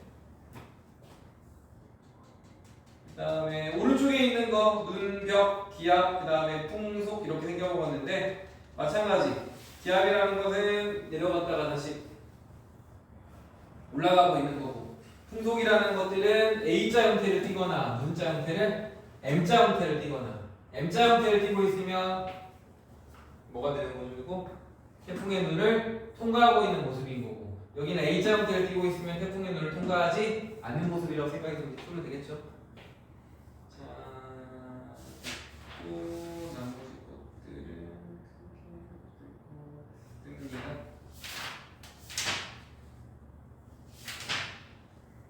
그 다음에 오른쪽에 있는 거 눈벽, 기압, 그 다음에 풍속 이렇게 생겨먹었는데 마찬가지 기압이라는 것은 내려갔다가 다시 올라가고 있는 거고 풍속이라는 것들은 A자 형태를 띠거나 문자 형태를 M자 형태를 띠거나 M자 형태를 띠고 있으면 뭐가 되는 거고 태풍의 눈을 통과하고 있는 모습인 거고 여기는 A자 형태를 띠고 있으면 태풍의 눈을 통과하지 않는 모습이라고 생각해서 풀면 되겠죠? 자, 또 나머지 것들은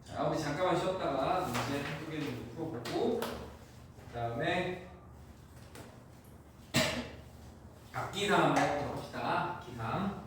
자, 우리 잠깐만 쉬었다가 문제 한두 개 정도 풀어보고 그 다음에 악기상 한번 해보도록 합시다. 악기상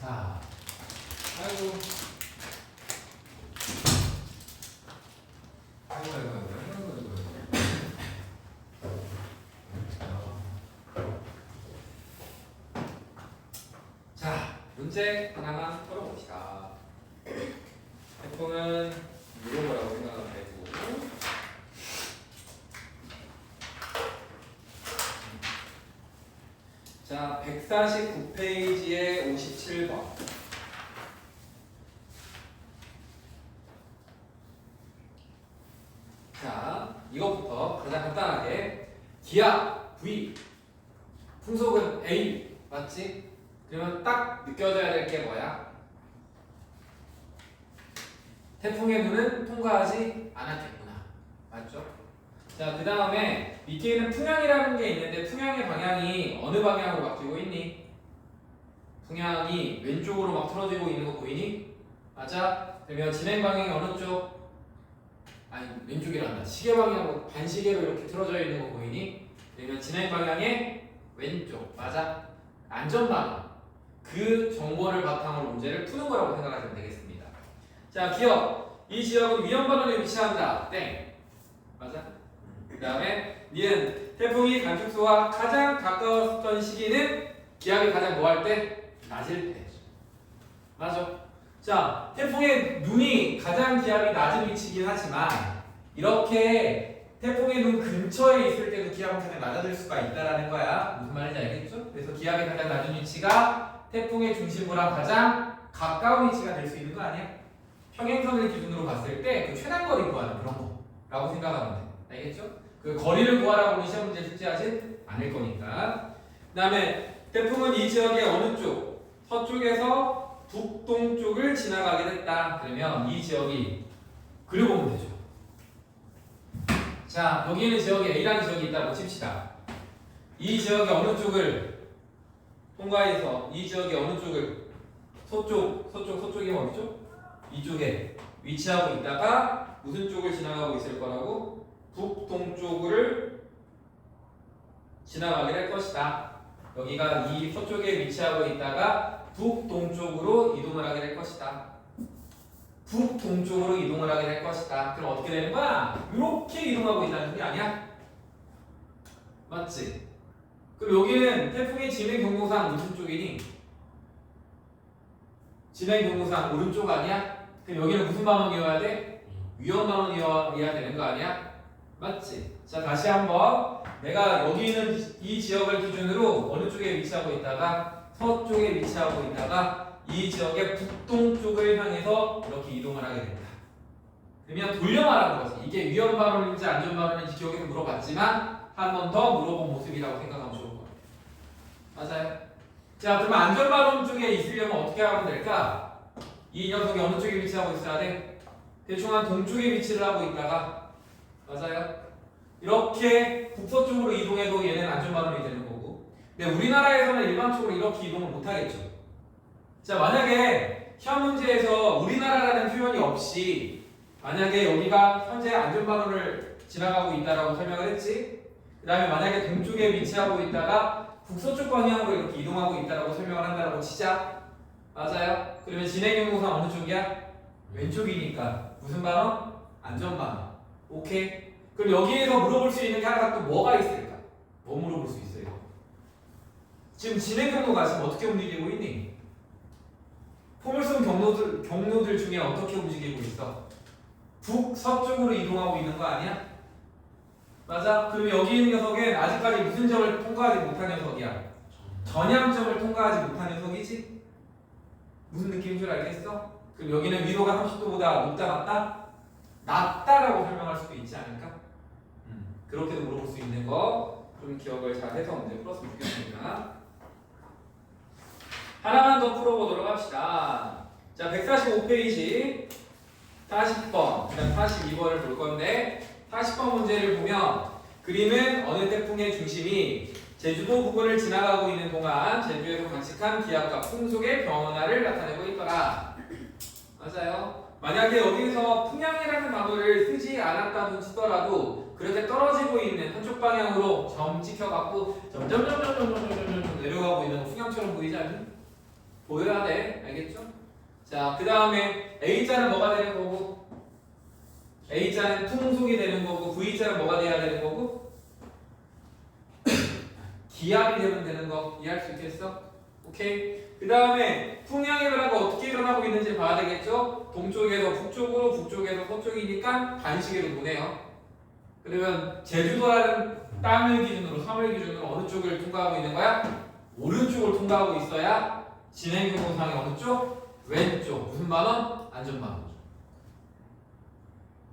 자, 아이고. 아이고. 자, 문제 하나만 풀어봅시다. 태풍은 이런 거라고 생각하면 되고. 자, 149페이지에 57번. 자, 이것부터 가장 간단하게 기압 V, 풍속은 A, 맞지? 그러면 딱 느껴져야 될 게 뭐야? 태풍의 눈은 통과하지 않았겠구나. 맞죠? 자, 그 다음에 밑에 있는 풍향이라는 게 있는데 풍향의 방향이 어느 방향으로 바뀌고 있니? 풍향이 왼쪽으로 막 틀어지고 있는 거 보이니? 맞아? 그러면 진행 방향이 어느 쪽? 아니, 왼쪽이란다. 시계 방향으로 반시계로 이렇게 틀어져 있는 거 보이니? 그러면 진행 방향의 왼쪽. 맞아? 안전방향. 그 정보를 바탕으로 문제를 푸는 거라고 생각하시면 되겠습니다. 자, 기억. 이 지역은 위험반원에 위치한다. 땡. 맞아? 그 다음에 니은 태풍이 간축소와 가장 가까웠던 시기는 기압이 가장 뭐 할 때? 낮을 때. 맞아? 자, 태풍의 눈이 가장 기압이 낮은 위치이긴 하지만 이렇게 태풍의 눈 근처에 있을 때도 기압은 가장 낮아질 수가 있다라는 거야. 무슨 말인지 알겠죠? 그래서 기압이 가장 낮은 위치가 태풍의 중심부랑 가장 가까운 위치가 될 수 있는 거 아니야? 평행선을 기준으로 봤을 때 그 최단거리 구하는 그런 거라고 생각하면 돼. 알겠죠? 그 거리를 구하라고 우리 시험 문제 출제하진 않을 거니까. 그 다음에 태풍은 이 지역의 어느 쪽? 서쪽에서 북동쪽을 지나가게 됐다. 그러면 이 지역이 그려보면 되죠. 자, 여기 있는 지역에 A라는 지역이 있다고 칩시다. 이 지역의 어느 쪽을 통과해서 이 지역의 어느 쪽을 서쪽이 어디죠? 이쪽에 위치하고 있다가 무슨 쪽을 지나가고 있을 거라고? 북동쪽을 지나가게 될 것이다. 여기가 이 서쪽에 위치하고 있다가 북동쪽으로 이동을 하게 될 것이다. 북동쪽으로 이동을 하게 될 것이다. 그럼 어떻게 되는 거야? 이렇게 이동하고 있다는 소리 아니야? 맞지? 그럼 여기는 태풍의 진행 경로상 무슨 쪽이니? 진행 경로상 오른쪽 아니야? 그럼 여기는 무슨 방향이어야 돼? 위험 방향이어야 되는 거 아니야? 맞지? 자, 다시 한번 내가 여기 있는 이 지역을 기준으로 어느 쪽에 위치하고 있다가 서쪽에 위치하고 있다가 이 지역의 북동쪽을 향해서 이렇게 이동을 하게 된다. 그러면 돌려 말하는 거지. 이게 위험 발언인지 안전 발언인지 기억에서 물어봤지만 한 번 더 물어본 모습이라고 생각하면 좋을 거예요. 맞아요? 자, 그러면 안전 발언 쪽에 있으려면 어떻게 하면 될까? 이 녀석이 어느 쪽에 위치하고 있어야 돼? 대충 한 동쪽에 위치를 하고 있다가 맞아요? 이렇게 북서쪽으로 이동해도 얘는 안전 발언이 되는 거고 근데 우리나라에서는 일반적으로 이렇게 이동을 못 하겠죠. 자, 만약에 시험 문제에서 우리나라라는 표현이 없이 만약에 여기가 현재 안전반원을 지나가고 있다라고 설명을 했지. 그 다음에 만약에 동쪽에 위치하고 있다가 북서쪽 방향으로 이렇게 이동하고 있다라고 설명을 한다라고 치자. 맞아요? 그러면 진행 경로상 어느 쪽이야? 왼쪽이니까 무슨 반원? 안전반원. 오케이? 그럼 여기에서 물어볼 수 있는 게 하나가 또 뭐가 있을까? 뭐 물어볼 수 있어요? 지금 진행 경로가 지금 어떻게 움직이고 있니? 포물선 경로들 중에 어떻게 움직이고 있어? 북서쪽으로 이동하고 있는 거 아니야? 맞아? 그럼 여기 있는 녀석은 아직까지 무슨 점을 통과하지 못한 녀석이야? 전향점을 통과하지 못한 녀석이지? 무슨 느낌인 줄 알겠어? 그럼 여기는 위로가 30도보다 높다 낮다? 낮다라고 설명할 수도 있지 않을까? 그렇게도 물어볼 수 있는 거 좀 기억을 잘 해서 문제 풀었으면 좋겠습니다. 하나만 더 풀어보도록 합시다. 자, 145페이지 40번, 그다음 42번을 볼 건데 40번 문제를 보면 그림은 어느 태풍의 중심이 제주도 부근을 지나가고 있는 동안 제주에서 관측한 기압과 풍속의 변화를 나타내고 있더라. 맞아요. 만약에 여기서 풍향이라는 단어를 쓰지 않았다고 치더라도 그렇게 떨어지고 있는 한쪽 방향으로 점 찍혀갖고 점점 내려가고 있는 풍향처럼 보이지 않니? 보여야 돼. 알겠죠? 자, 그 다음에 A자는 뭐가 되는 거고, A자는 풍속이 되는 거고, V자는 뭐가 돼야 되는 거고, 기압이 되면 되는 거 이해할 수 있겠어? 오케이. 그 다음에 풍향의 변화가 어떻게 일어나고 있는지 봐야 되겠죠? 동쪽에서 북쪽으로, 북쪽에서 서쪽이니까 반시계로 보내요. 그러면 제주도라는 땅을 기준으로, 섬을 기준으로 어느 쪽을 통과하고 있는 거야? 오른쪽을 통과하고 있어야 진행 경로상의 어느 쪽? 왼쪽. 무슨 반원? 안전반원.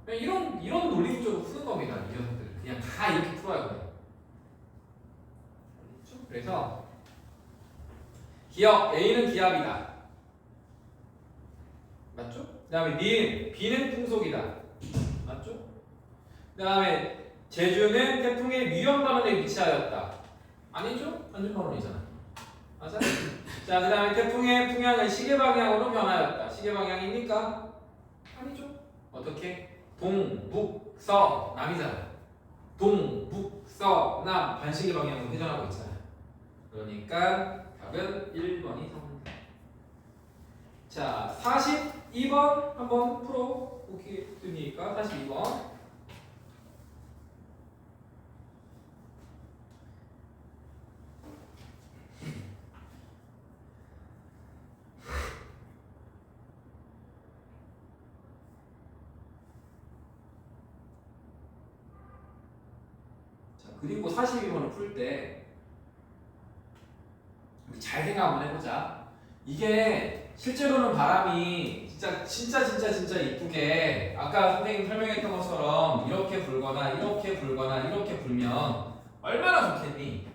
이런 논리적으로 푸는 겁니다. 이 녀석들을 그냥 다 이렇게 풀어요. 그냥. 그래서 기압 A는 기압이다. 맞죠? 그 다음에 B는 풍속이다. 맞죠? 그 다음에 제주는 태풍의 위험 반원에 위치하였다. 아니죠? 안전 반원이잖아. 맞아? 자, 그 다음에 태풍의 풍향은 시계 방향으로 변하였다. 시계 방향입니까? 아니죠. 어떻게? 동북서남이잖아. 동북서남 반시계 방향으로 회전하고 있잖아. 그러니까 답은 1번이 답입니다. 자, 42번 한번 풀어보겠습니까? 42번. 자, 그리고 42번을 풀 때 잘 생각 한번 해보자. 이게 실제로는 바람이 진짜 이쁘게 아까 선생님 설명했던 것처럼 이렇게 불거나 이렇게 불거나 이렇게 불면 얼마나 좋겠니?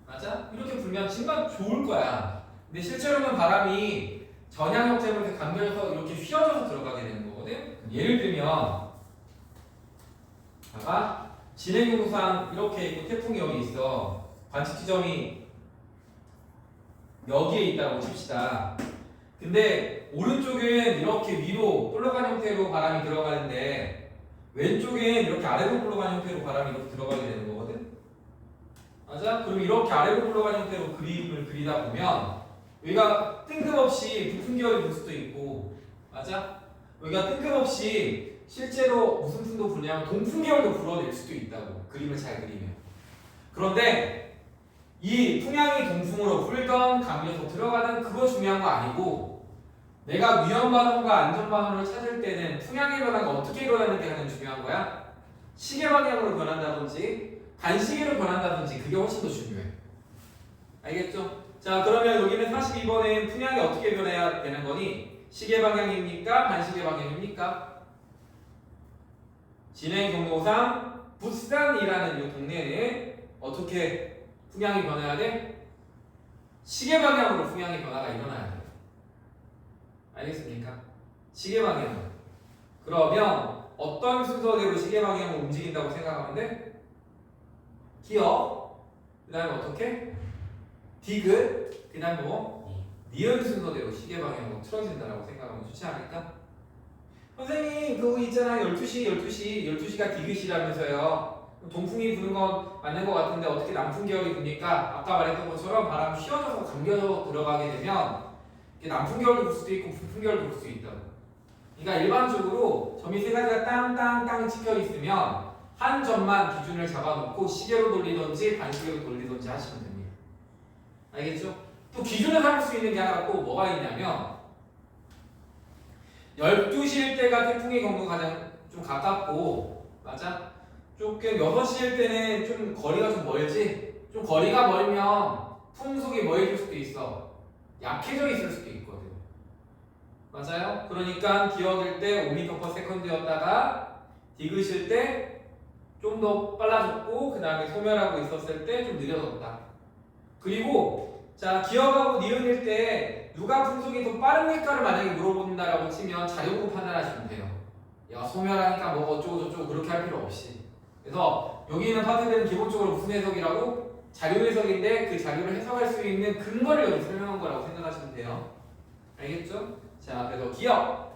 맞아? 이렇게 불면 정말 좋을 거야. 근데 실제로는 바람이 전향 형태로 이렇게 감겨져서 이렇게 휘어져서 들어가게 되는 거거든. 예를 들면 봐봐. 진행 경로상 이렇게 있고 태풍이 여기 있어. 관측 지점이 여기에 있다고 칩시다. 근데 오른쪽은 이렇게 위로 올라가는 형태로 바람이 들어가는데 왼쪽은 이렇게 아래로 올라가는 형태로 바람이 이렇게 들어가게 되는 거거든. 맞아? 그럼 이렇게 아래로 올라가는 형태로 그림을 그리다 보면 여기가 뜬금없이 부푼 기울이 불 수도 있고, 맞아? 여기가 뜬금없이 실제로 무슨 풍도 불냐면 동풍 계열도 불어낼 수도 있다고. 그림을 잘 그리면. 그런데 이 풍향이 동풍으로 불던 감겨서 들어가는 그거 중요한 거 아니고, 내가 위험 반원과 안전 반원을 찾을 때는 풍향의 변화가 어떻게 일어나는지 하는 중요한 거야. 시계 방향으로 변한다든지 반시계로 변한다든지 그게 훨씬 더 중요해. 알겠죠? 자, 그러면 여기는 42번에 풍향이 어떻게 변해야 되는 거니? 시계 방향입니까? 반시계 방향입니까? 진행 경로상 부산이라는 이 동네는 어떻게 풍향이 변해야 돼? 시계 방향으로 풍향의 변화가 일어나야 돼. 알겠습니까? 시계 방향으로. 그러면 어떤 순서대로 시계 방향으로 움직인다고 생각하면 돼? 기어, 그 다음에 어떻게? 디귿, 그 다음에 뭐? 니은 순서대로 시계 방향으로 틀어진다고 생각하면 좋지 않을까? 선생님, 그거 있잖아. 12시가 디귿이라면서요. 동풍이 부는 건 맞는 것 같은데 어떻게 남풍 계열이 부니까 아까 말했던 것처럼 바람 휘어져서 감겨서 들어가게 되면 남풍 계열도 불 수도 있고 북풍 계열도 불 수 있다. 그러니까 일반적으로 점이 세 가지가 땅땅땅 찍혀 있으면 한 점만 기준을 잡아놓고 시계로 돌리든지 반시계로 돌리든지 하시면 됩니다. 알겠죠? 또 기준을 삼을 수 있는 게 하나 또 뭐가 있냐면 12시일 때가 태풍의 경로가 가장 좀 가깝고, 맞아? 조금 6시일 때는 좀 거리가 좀 멀지? 좀 거리가 멀면 풍속이 뭐해질 수도 있어. 약해져 있을 수도 있거든. 맞아요? 그러니까 기어들 때 5m/s였다가 디귿일 때 좀 더 빨라졌고, 그 다음에 소멸하고 있었을 때 좀 느려졌다. 그리고 자, 기어가고 니은일 때 누가 풍속이 더 빠릅니까를 만약에 물어본다라고 치면 자료보고 판단하시면 돼요. 야, 소멸하니까 뭐 어쩌고저쩌고 그렇게 할 필요 없이. 그래서 여기 있는 파트들은 기본적으로 무슨 해석이라고? 자료 해석인데 그 자료를 해석할 수 있는 근거를 여기 설명한 거라고 생각하시면 돼요. 알겠죠? 자, 그래서 기압.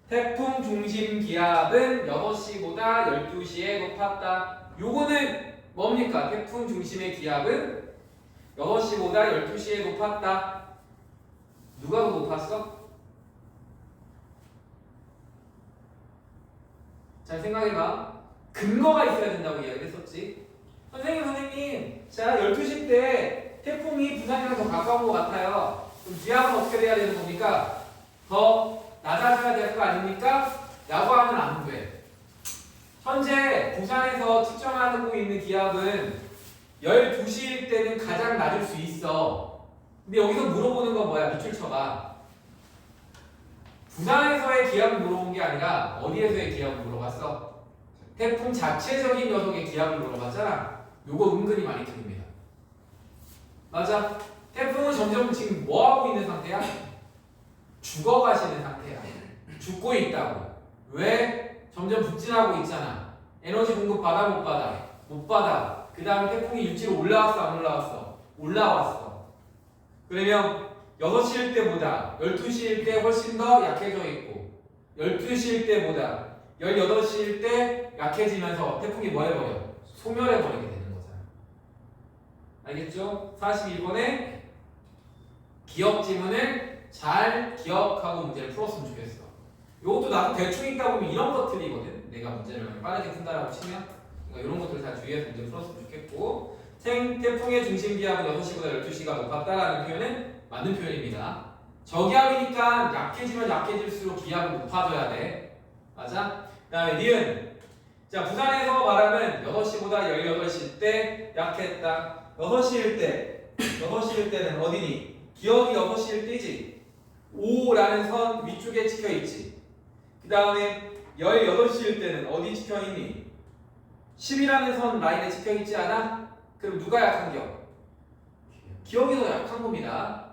태풍 중심 기압은 6시보다 12시에 높았다. 요거는 뭡니까? 태풍 중심의 기압은 6시보다 12시에 높았다. 누가 더 높았어? 잘 생각해봐. 근거가 있어야 된다고 이야기를 했었지. 선생님. 자, 12시 때 태풍이 부산이랑 더 가까운 것 같아요. 그럼 기압은 어떻게 돼야 되는 겁니까? 더 낮아져야 될 거 아닙니까? 라고 하면 안 돼. 현재 부산에서 측정하고 있는 기압은 12시일 때는 가장 낮을 수 있어. 근데 여기서 물어보는 건 뭐야? 밑줄 쳐봐. 부산에서의 기압을 물어본 게 아니라 어디에서의 기압을 물어봤어? 태풍 자체적인 녀석의 기압을 물어봤잖아. 요거 은근히 많이 틀립니다. 맞아? 태풍은 점점 지금 뭐하고 있는 상태야? 죽어가시는 상태야. 죽고 있다고. 왜? 점점 북진하고 있잖아. 에너지 공급 받아 못 받아? 못 받아. 그 다음에 태풍이 육지로 올라왔어 안 올라왔어? 올라왔어. 그러면 6시일 때보다 12시일 때 훨씬 더 약해져 있고 12시일 때보다 18시일 때 약해지면서 태풍이 뭐 해버려? 소멸해버리게 되는 거잖아. 알겠죠? 42번에 기억 지문을 잘 기억하고 문제를 풀었으면 좋겠어. 이것도 나도 대충 읽다 보면 이런 거 틀리거든. 내가 문제를 빠르게 푼다라고 치면 그러니까 이런 것들을 다 주의해서 문제 풀었으면 좋겠고 태풍의 중심 기압은 6시보다 12시가 높았다라는 표현은 맞는 표현입니다. 저기압이니까 약해지면 약해질수록 기압은 높아져야 돼. 맞아? 그 다음에 니은. 자, 부산에서 말하면 6시보다 18시 때 약했다. 6시일 때는 어디니? 기억이 6시일 때지. 5라는 선 위쪽에 찍혀있지. 그 다음에 18시일 때는 어디 찍혀있니? 10이라는 선 라인에 찍혀있지 않아? 그럼 누가 약한 기억? 기억이 더 약한 겁니다.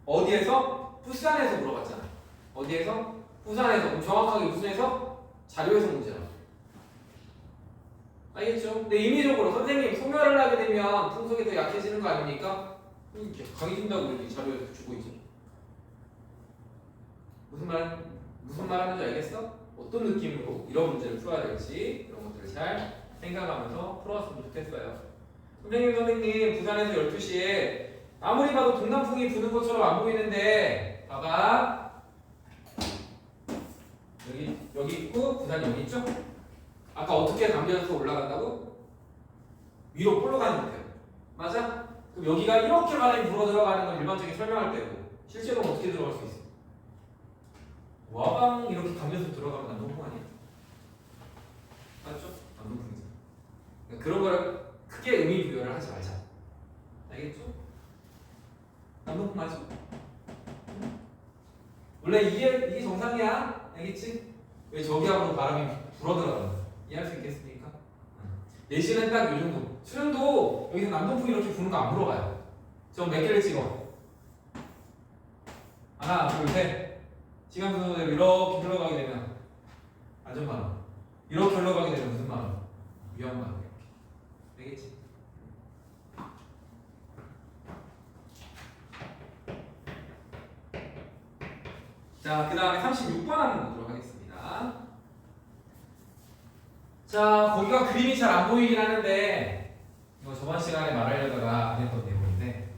어디에서? 부산에서 물어봤잖아. 어디에서? 부산에서. 그럼 정확하게 무슨에서? 자료에서 문제라고. 알겠죠? 근데 임의적으로 선생님 소멸을 하게 되면 풍속이 더 약해지는 거 아닙니까? 강해진다고 이렇게 자료에서 주고 있지. 무슨 말 하는지 알겠어? 어떤 느낌으로 이런 문제를 풀어야 될지 이런 것들을 잘 생각하면서 풀어왔으면 좋겠어요. 선생님 부산에서 12시에 아무리 봐도 동남풍이 부는 것처럼 안 보이는데 봐봐. 여기 있고 부산이 여기 있죠? 아까 어떻게 감겨져서 올라간다고? 위로 올라가는 거예요. 맞아? 그럼 여기가 이렇게 바람이 불어 들어가는 건 일반적인 설명할 때고 실제로는 어떻게 들어갈 수 있어? 와방 이렇게 감겨서 들어가면 남동풍 아니야? 맞죠? 남동풍이죠. 그러니까 그런 거를 크게 의미 부여를 하지 말자. 알겠죠? 남동풍 맞죠? 원래 이게 정상이야. 알겠지? 왜 저기하고 바람이 불어 들어가는 거야? 이해할 수 있겠습니까? 내신은 딱 이 정도. 수능도 여기서 남동풍이 이렇게 부는 거 안 물어봐요. 저 몇 개를 찍어? 하나, 둘, 셋. 시간 순서대로 이렇게 흘러가게 되면 안전만원. 이렇게 흘러가게 되면 무슨 만원? 위험만원. 이렇게. 알겠지? 자, 그 다음에 36번 한번 보도록 하겠습니다. 자, 거기가 그림이 잘 안 보이긴 하는데 이거 저번 시간에 말하려다가 안 했던 내용인데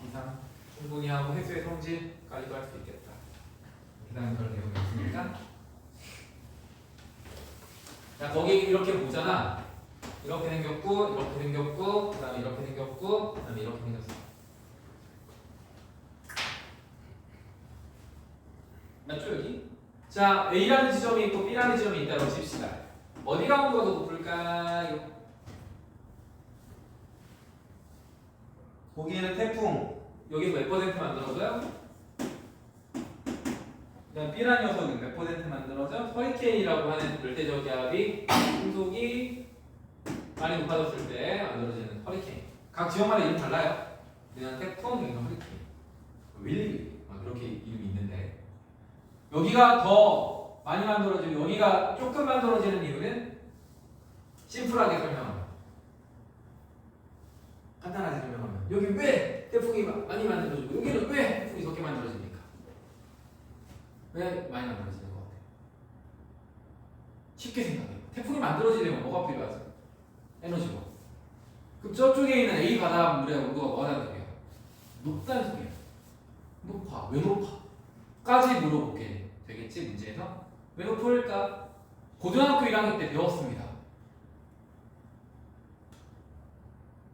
기상 충분히 하고 해수의 성질까지도 할 수 있겠다. 기상은 그런 내용이 있으니까. 자, 거기 이렇게 보잖아. 이렇게 생겼고 이렇게 생겼고 그 다음에 이렇게 생겼고 그 다음에 이렇게 생겼어. 맞죠 여기? 자, A라는 지점이 있고 B라는 지점이 있다고 칩시다. 어디가 온도가 더 높을까요? 거기에는 태풍 여기서 몇 퍼센트 만들어져요? 그다음 B라는 녀석은 몇 퍼센트 만들어져? 허리케인이라고 하는 열대저기압이 풍속이 많이 높아졌을 때 만들어지는 허리케인. 각 지역마다 이름 달라요. 그냥 태풍, 여기는 허리케인, 윌리 막 이렇게 이름이 있는데 여기가 더 많이 만들어지고 여기가 조금 만들어지는 이유는 심플하게 설명합니다. 간단하게 설명하면 여기 왜 태풍이 많이 만들어지고 여기는 왜 태풍이 적게 만들어집니까? 왜 많이 만들어지는 것 같아요? 쉽게 생각해요. 태풍이 만들어지려면 뭐가 필요하죠? 에너지가. 그럼 저쪽에 있는 A 바다 물의 온도가 뭐라는 소리야? 높다는 소리야. 높아. 왜 높아? 까지 물어보게 되겠지 문제에서. 왜 높을까? 고등학교 1학년 때 배웠습니다.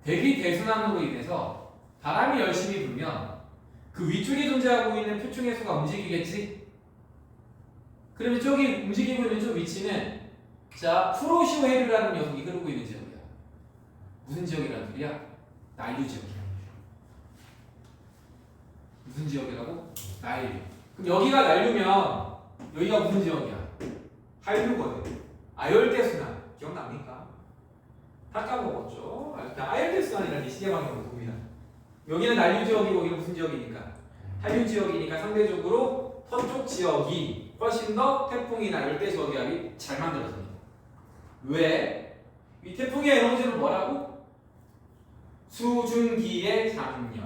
대기 대순환으로 인해서 바람이 열심히 불면 그 위쪽에 존재하고 있는 표층의 수가 움직이겠지? 그러면 저기 움직이고 있는 저 위치는 자 쿠로시오 해류라는 녀석이 흐르고 있는 지역이야. 무슨 지역이라는 소리야? 나일류 지역이야. 무슨 지역이라고? 나일류. 그럼 여기가 나일류면 여기가 무슨 지역이야? 한류거든. 아열대순환 기억납니까? 다 까먹었죠? 아열대순환이라는 시계방향으로 봅니다. 여기는 난류 지역이고 여기는 무슨 지역이니까? 한류 지역이니까 상대적으로 서쪽 지역이 훨씬 더 태풍이나 열대 저기압이 잘 만들어집니다. 왜? 이 태풍의 에너지는 뭐라고? 수증기의 장렬.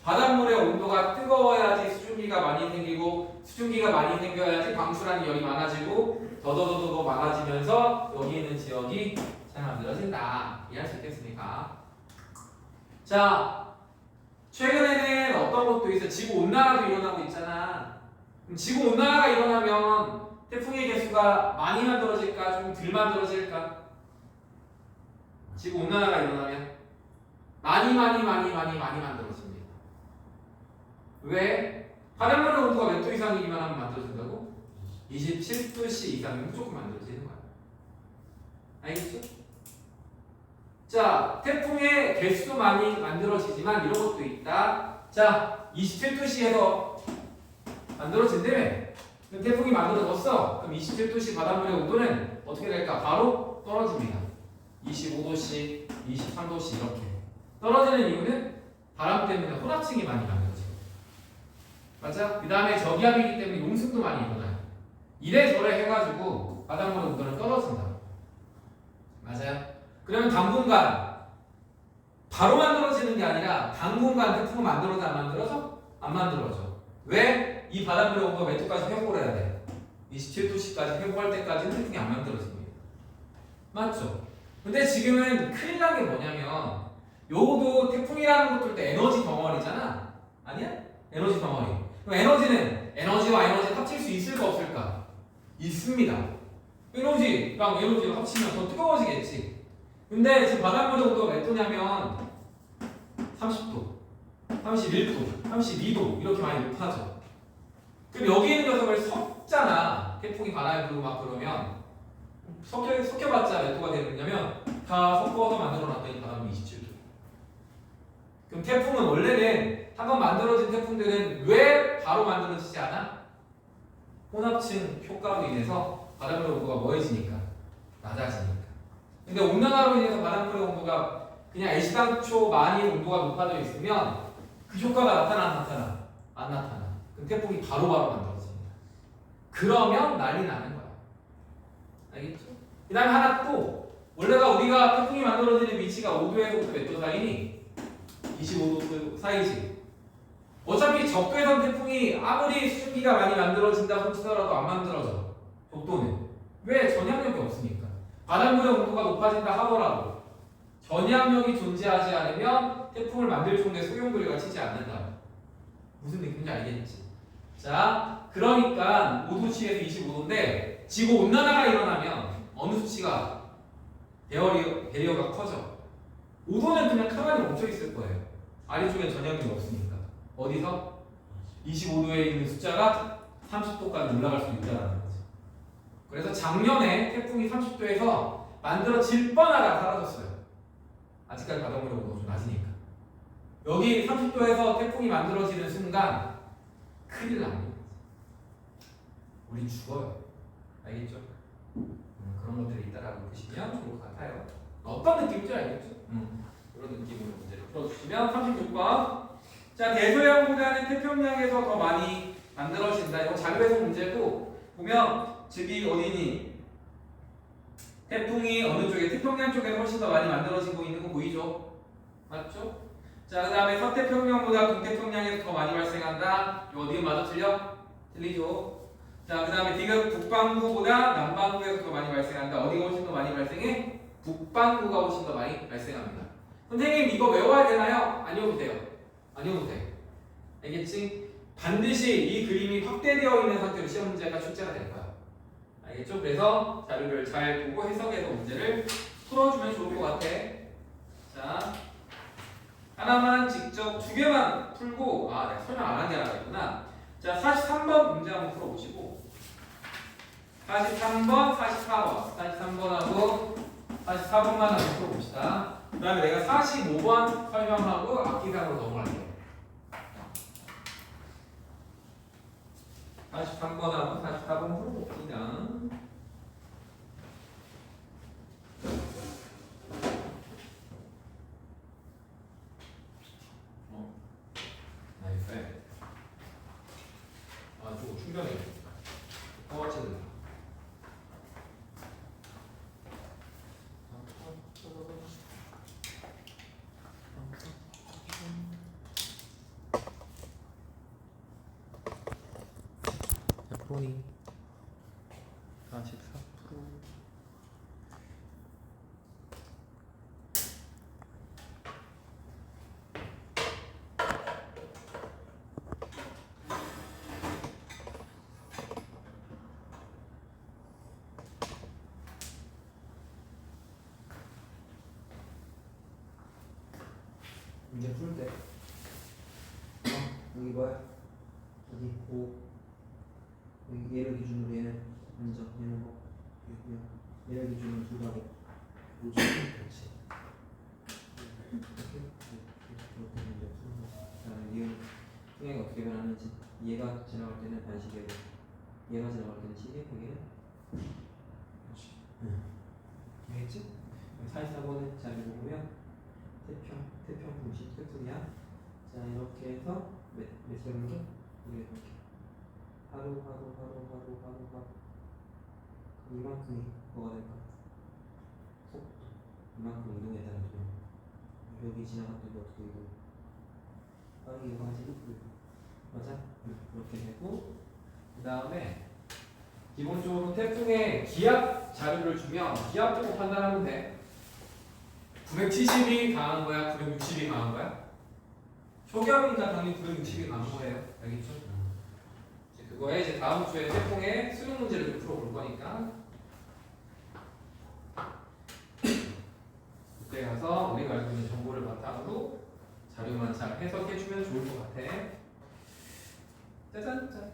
바닷물의 온도가 뜨거워야지 수증기가 많이 생기고 수증기가 많이 생겨야지 방출하는 열이 많아지고 더더더더 많아지면서 여기 있는 지역이 잘 만들어진다. 이해할 수 있겠습니까? 자, 최근에는 어떤 것도 있어. 지구온난화도 일어나고 있잖아. 그럼 지구온난화가 일어나면 태풍의 개수가 많이 만들어질까? 좀 덜 만들어질까? 지구온난화가 일어나면 많이 만들어집니다. 왜? 바닷물의 온도가 몇 도 이상이기만 하면 만들어진다고? 27도씨 이상이면 무조건 만들어지는 거야. 알겠죠? 자, 태풍의 개수도 많이 만들어지지만 이런 것도 있다. 자, 27도씨에서 만들어진다며. 그럼 태풍이 만들어졌어. 그럼 27도씨 바닷물의 온도는 어떻게 될까? 바로 떨어집니다. 25도씨, 23도씨 이렇게. 떨어지는 이유는 바람 때문에 혼합층이 많이 만들어져요. 맞아? 그 다음에 저기압이기 때문에 용승도 많이 일어나요. 이래저래 해가지고 바닷물의 온도는 떨어진다. 맞아요? 그러면 당분간 바로 만들어지는 게 아니라 당분간 태풍은 만들어져 안 만들어져? 안 만들어져. 왜? 이 바닷물의 온도가 몇 도까지 회복을 해야 돼? 27도씨까지 회복할 때까지는 태풍이 안 만들어집니다. 맞죠? 근데 지금은 큰일 난 게 뭐냐면 요것도 태풍이라는 것도 에너지 덩어리잖아. 아니야? 에너지 덩어리. 그럼 에너지는 에너지와 에너지 합칠 수 있을까 없을까? 있습니다. 에너지랑 에너지를 합치면 더 뜨거워지겠지. 근데 지금 바닷물의 온도가 몇 도냐면 30도, 31도, 32도 이렇게 많이 높아져. 그럼 여기 있는 녀석을 섞잖아. 태풍이 바람이 불고 막 그러면 섞여봤자 몇 도가 되느냐면 다 섞어서 만들어놨더니 바람이 27도. 그럼 태풍은 원래는 한번 만들어진 태풍들은 왜 바로 만들어지지 않아? 혼합층 효과로 인해서 바닷물의 온도가 뭐해지니까? 낮아지니까. 근데 온난화로 인해서 바닷물의 온도가 그냥 애시당초 많이 온도가 높아져 있으면 그 효과가 나타나? 안 나타나. 그럼 태풍이 바로바로 만들어집니다. 그러면 난리 나는 거야. 알겠죠? 그 다음에 하나 또 원래가 우리가 태풍이 만들어지는 위치가 5도에서부터 몇 도 사이니? 25도 사이지. 어차피 적도에선 태풍이 아무리 수증기가 많이 만들어진다고 치더라도 안 만들어져. 적도는. 왜? 전향력이 없으니까. 바닷물의 온도가 높아진다 하더라도 전향력이 존재하지 않으면 태풍을 만들 정도의 소용돌이가 치지 않는다. 무슨 느낌인지 알겠지? 자, 그러니까 5도씨에서 25도인데 지구 온난화가 일어나면 어느 수치가 배리어가 커져. 5도는 그냥 가만히 멈춰 있을 거예요. 아래쪽엔 전향력이 없으니까. 어디서? 25도에 있는 숫자가 30도까지 올라갈 수 있다는 거지. 그래서 작년에 태풍이 30도에서 만들어질 뻔하다 사라졌어요. 아직까지 바닷물의 온도가 좀 낮으니까. 여기 30도에서 태풍이 만들어지는 순간 큰일 납니다. 우리 죽어요. 알겠죠? 그런 것들이 있다라고 보시면 좋을 것 같아요. 어떤 느낌인지 알겠죠? 이런 느낌으로 문제를 풀어주시면 36번. 자, 대서양보다는 태평양에서 더 많이 만들어진다. 이거 자료에서 문제고 보면 즉이 어디니? 태풍이 어느 쪽에? 태평양 쪽에 훨씬 더 많이 만들어지고 있는 거 보이죠? 맞죠? 자, 그 다음에 서태평양보다 동태평양에서 더 많이 발생한다. 이거 어디가 맞아? 틀려? 틀리죠? 자, 그 다음에 디귿 북반구보다 남반구에서 더 많이 발생한다. 어디가 훨씬 더 많이 발생해? 북반구가 훨씬 더 많이 발생합니다. 선생님 이거 외워야 되나요? 안 외워도 돼요. 안 외워도 돼. 알겠지? 반드시 이 그림이 확대되어 있는 상태로 시험 문제가 출제가 될 거야. 알겠죠? 그래서 자료를 잘 보고 해석해서 문제를 풀어주면 좋을 것 같아. 자, 하나만 직접 두 개만 풀고, 내가 설명 안 한 게 하나 있구나. 자, 43번 문제 한번 풀어보시고, 43번, 44번, 43번하고 44번만 한번 풀어봅시다. 그 다음에 내가 45번 설명하고 앞기사로 넘어갈게요. 43번하고 44번 풀어봅시다. 나이스. 저거 충전해. 터치는. 프로니 44%. 이제 풀 때. 여기 뭐야? 여기 5. 여기 얘를 기준으로 얘는 먼저 얘는 뭐? 얘를 기준으로 두 가지. 그렇지. 이렇게 이제 푸는 거. 그다음에 니은 통행이 어떻게 변하는지. 얘가 지나갈 때는 반시계고, 얘가 지나갈 때는 시계, 여기는. 그렇지. 알겠지? 44번은 잘 읽어보면 태평 분식 태풍이야. 자, 이렇게 해서 몇 시간인가? 이렇게 하루 이만큼이 뭐가 될까? 속도 이만큼 이동에 따른 비용. 여기 지나갔더니 어떻게 이동? 빠르게 이동하지? 맞아? 이렇게 되고, 그 다음에 기본적으로 태풍의 기압 자료를 주면 기압 보고 판단하면 돼. 970이 강한 거야? 960이 강한 거야? 초기압이니까 당연히 960이 강한 거예요. 알겠죠? 그거에 이제 다음 주에 태풍의 수능 문제를 좀 풀어볼 거니까 그때 가서 우리가 알고 있는 정보를 바탕으로 자료만 잘 해석해주면 좋을 것 같아. 짜잔.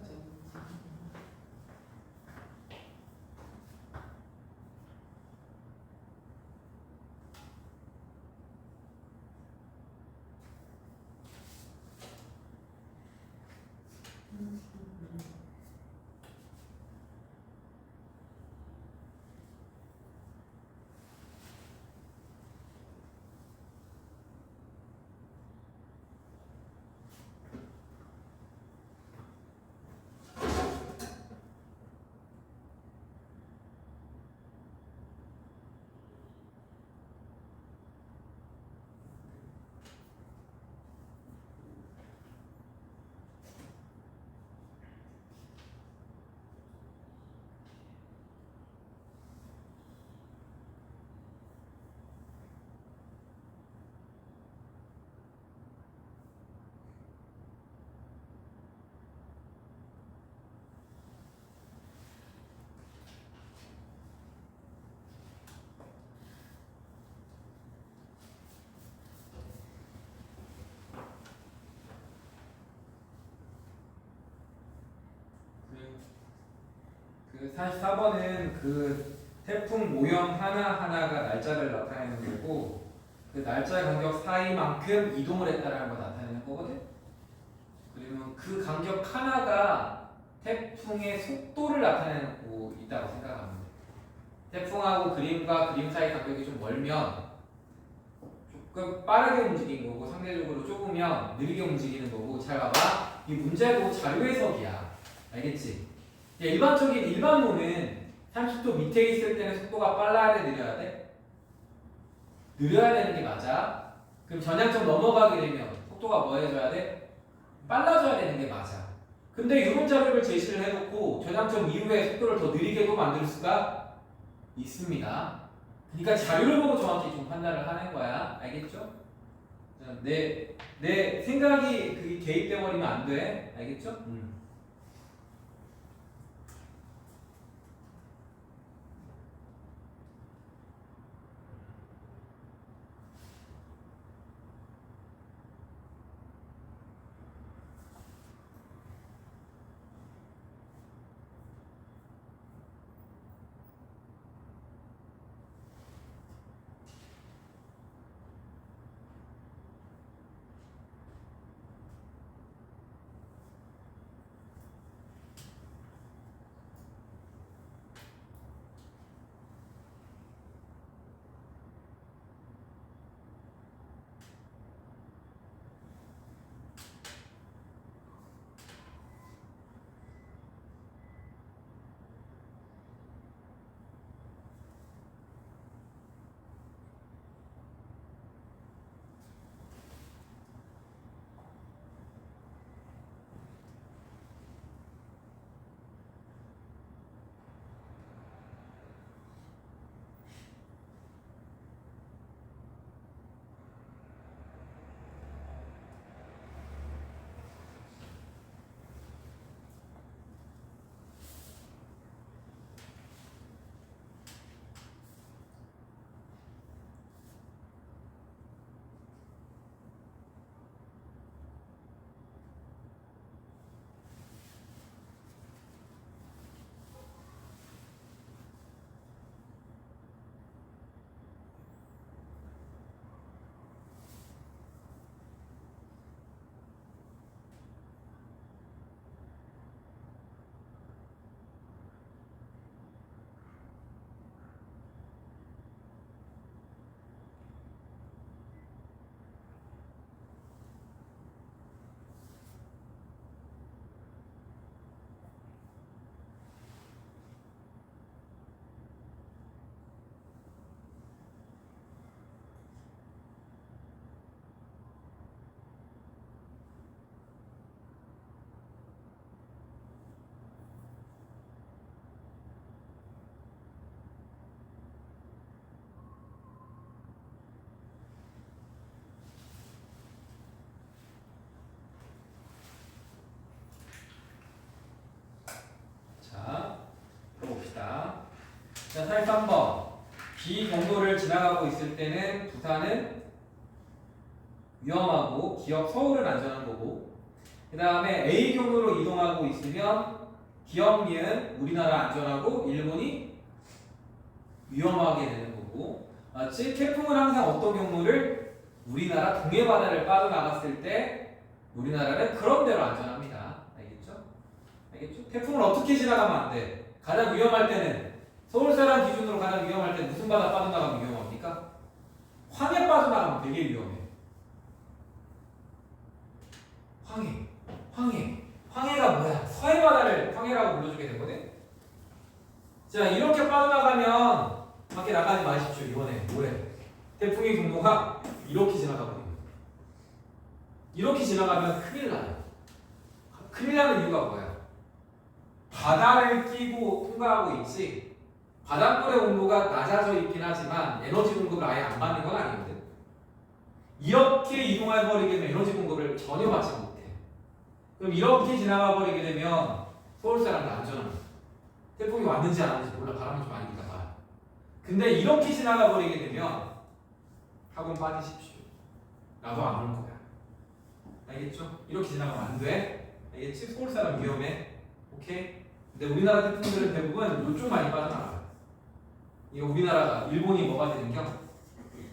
그 44번은 그 태풍 모형 하나하나가 날짜를 나타내는 거고, 그 날짜 간격 사이만큼 이동을 했다라는 걸 나타내는 거거든. 그러면 그 간격 하나가 태풍의 속도를 나타내고 있다고 생각하면 돼. 태풍하고 그림과 그림 사이 간격이 좀 멀면 조금 빠르게 움직이는 거고, 상대적으로 좁으면 느리게 움직이는 거고. 잘 봐봐. 이 문제도 자료 해석이야. 알겠지? 일반적인 일반론은 30도 밑에 있을 때는 속도가 빨라야 돼, 느려야 돼? 느려야 되는 게 맞아. 그럼 전향점 넘어가게 되면 속도가 뭐 해줘야 돼? 빨라져야 되는 게 맞아. 근데 이런 자료를 제시를 해놓고 전향점 이후에 속도를 더 느리게도 만들 수가 있습니다. 그러니까 자료를 보고 정확히 좀 판단을 하는 거야. 알겠죠? 내 생각이 그게 개입돼 버리면 안 돼. 알겠죠? 자, 43번. B 경로를 지나가고 있을 때는 부산은 위험하고 기업 서울은 안전한 거고, 그 다음에 A 경로로 이동하고 있으면 기업 미은 우리나라 안전하고 일본이 위험하게 되는 거고, 마치 태풍은 항상 어떤 경로를 우리나라 동해 바다를 빠져나갔을 때 우리나라는 그런 대로 안전합니다. 알겠죠? 알겠죠? 태풍을 어떻게 지나가면 안 돼? 가장 위험할 때는 서울 사람 기준으로 가장 위험할 때 무슨 바다 빠져나가면 위험합니까? 황해 빠져나가면 되게 위험해. 황해가 뭐야? 서해 바다를 황해라고 불러주게 되거든. 자, 이렇게 빠져나가면 밖에 나가지 마십시오. 이번에 뭐래? 태풍의 경로가 이렇게 지나가 버립니다. 이렇게 지나가면 큰일 나요. 큰일 나는 이유가 뭐야? 바다를 끼고 통과하고 있지, 바닷물의 온도가 낮아져 있긴 하지만 에너지 공급을 아예 안 받는 건 아니거든. 이렇게 이동해 버리게 되면 에너지 공급을 전혀 받지 못해. 그럼 이렇게 지나가 버리게 되면 서울 사람들 안전합니다. 태풍이 왔는지 안 왔는지 몰라. 바람이 좀 아니니까 봐. 근데 이렇게 지나가 버리게 되면 학원 빠지십시오. 나도 안 올 거야. 알겠죠? 이렇게 지나가면 안 돼. 알겠지? 서울 사람 위험해. 오케이? 근데 우리나라 태풍들은 대부분 이쪽 많이 빠져나가요. 이거 우리나라가 일본이 뭐가 되는 겨?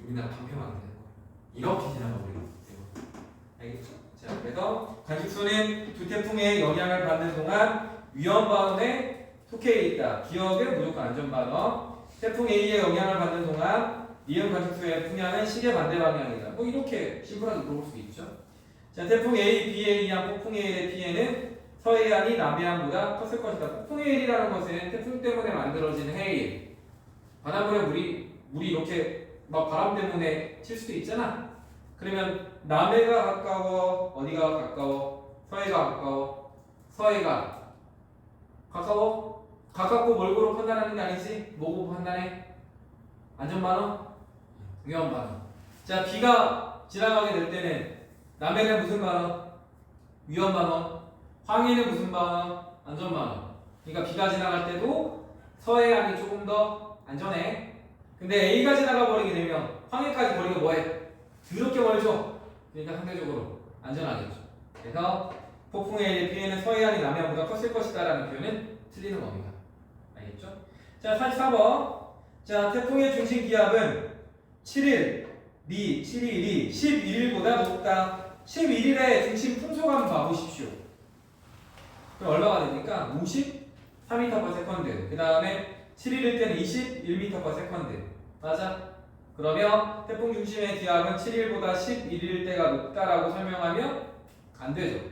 우리나라 방패만 되는 거야. 이렇게 지나가 버리는 거예요. 알겠죠? 자, 그래서 관측소는 두 태풍의 영향을 받는 동안 위험 반원에 속해 있다. 기업은 무조건 안전 반원. 태풍 A의 영향을 받는 동안 니은 관측소의 풍향은 시계 반대 방향이다. 뭐 이렇게 심플하게 물어볼 수 있죠. 자, 태풍 A, B에 의한 폭풍 A의 피해는 서해안이 남해안보다 컸을 것이다. 폭풍 해일이라는 것은 태풍 때문에 만들어지는 해일. 바닷물에 물이 이렇게 막 바람 때문에 칠 수도 있잖아. 그러면 남해가 가까워, 어디가 가까워? 서해가 가까워. 서해가 가까워? 가깝고 멀고로 판단하는 게 아니지? 뭐고 판단해? 안전 반원? 위험 반원. 자, B가 지나가게 될 때는 남해는 무슨 반원? 위험 반원. 황해는 무슨 반원? 안전 반원. 그러니까 B가 지나갈 때도 서해안이 조금 더 안전해. 근데 A가 지나가 버리게 되면 황해까지 거리가 뭐해? 그렇게 멀죠. 그러니까 상대적으로 안전하겠죠. 그래서 폭풍의 피해는 서해안이 남해안보다 컸을 것이다라는 표현은 틀리는 겁니다. 알겠죠? 자, 44번. 자, 태풍의 중심 기압은 7일, 7일이 11일보다 높다. 11일의 중심 풍속 한번 봐보십시오. 그럼 얼마가 됩니까? 53m/s. 그 다음에 7일일 때는 21m/s. 맞아? 그러면 태풍 중심의 기압은 7일보다 11일 때가 높다라고 설명하면 안 되죠.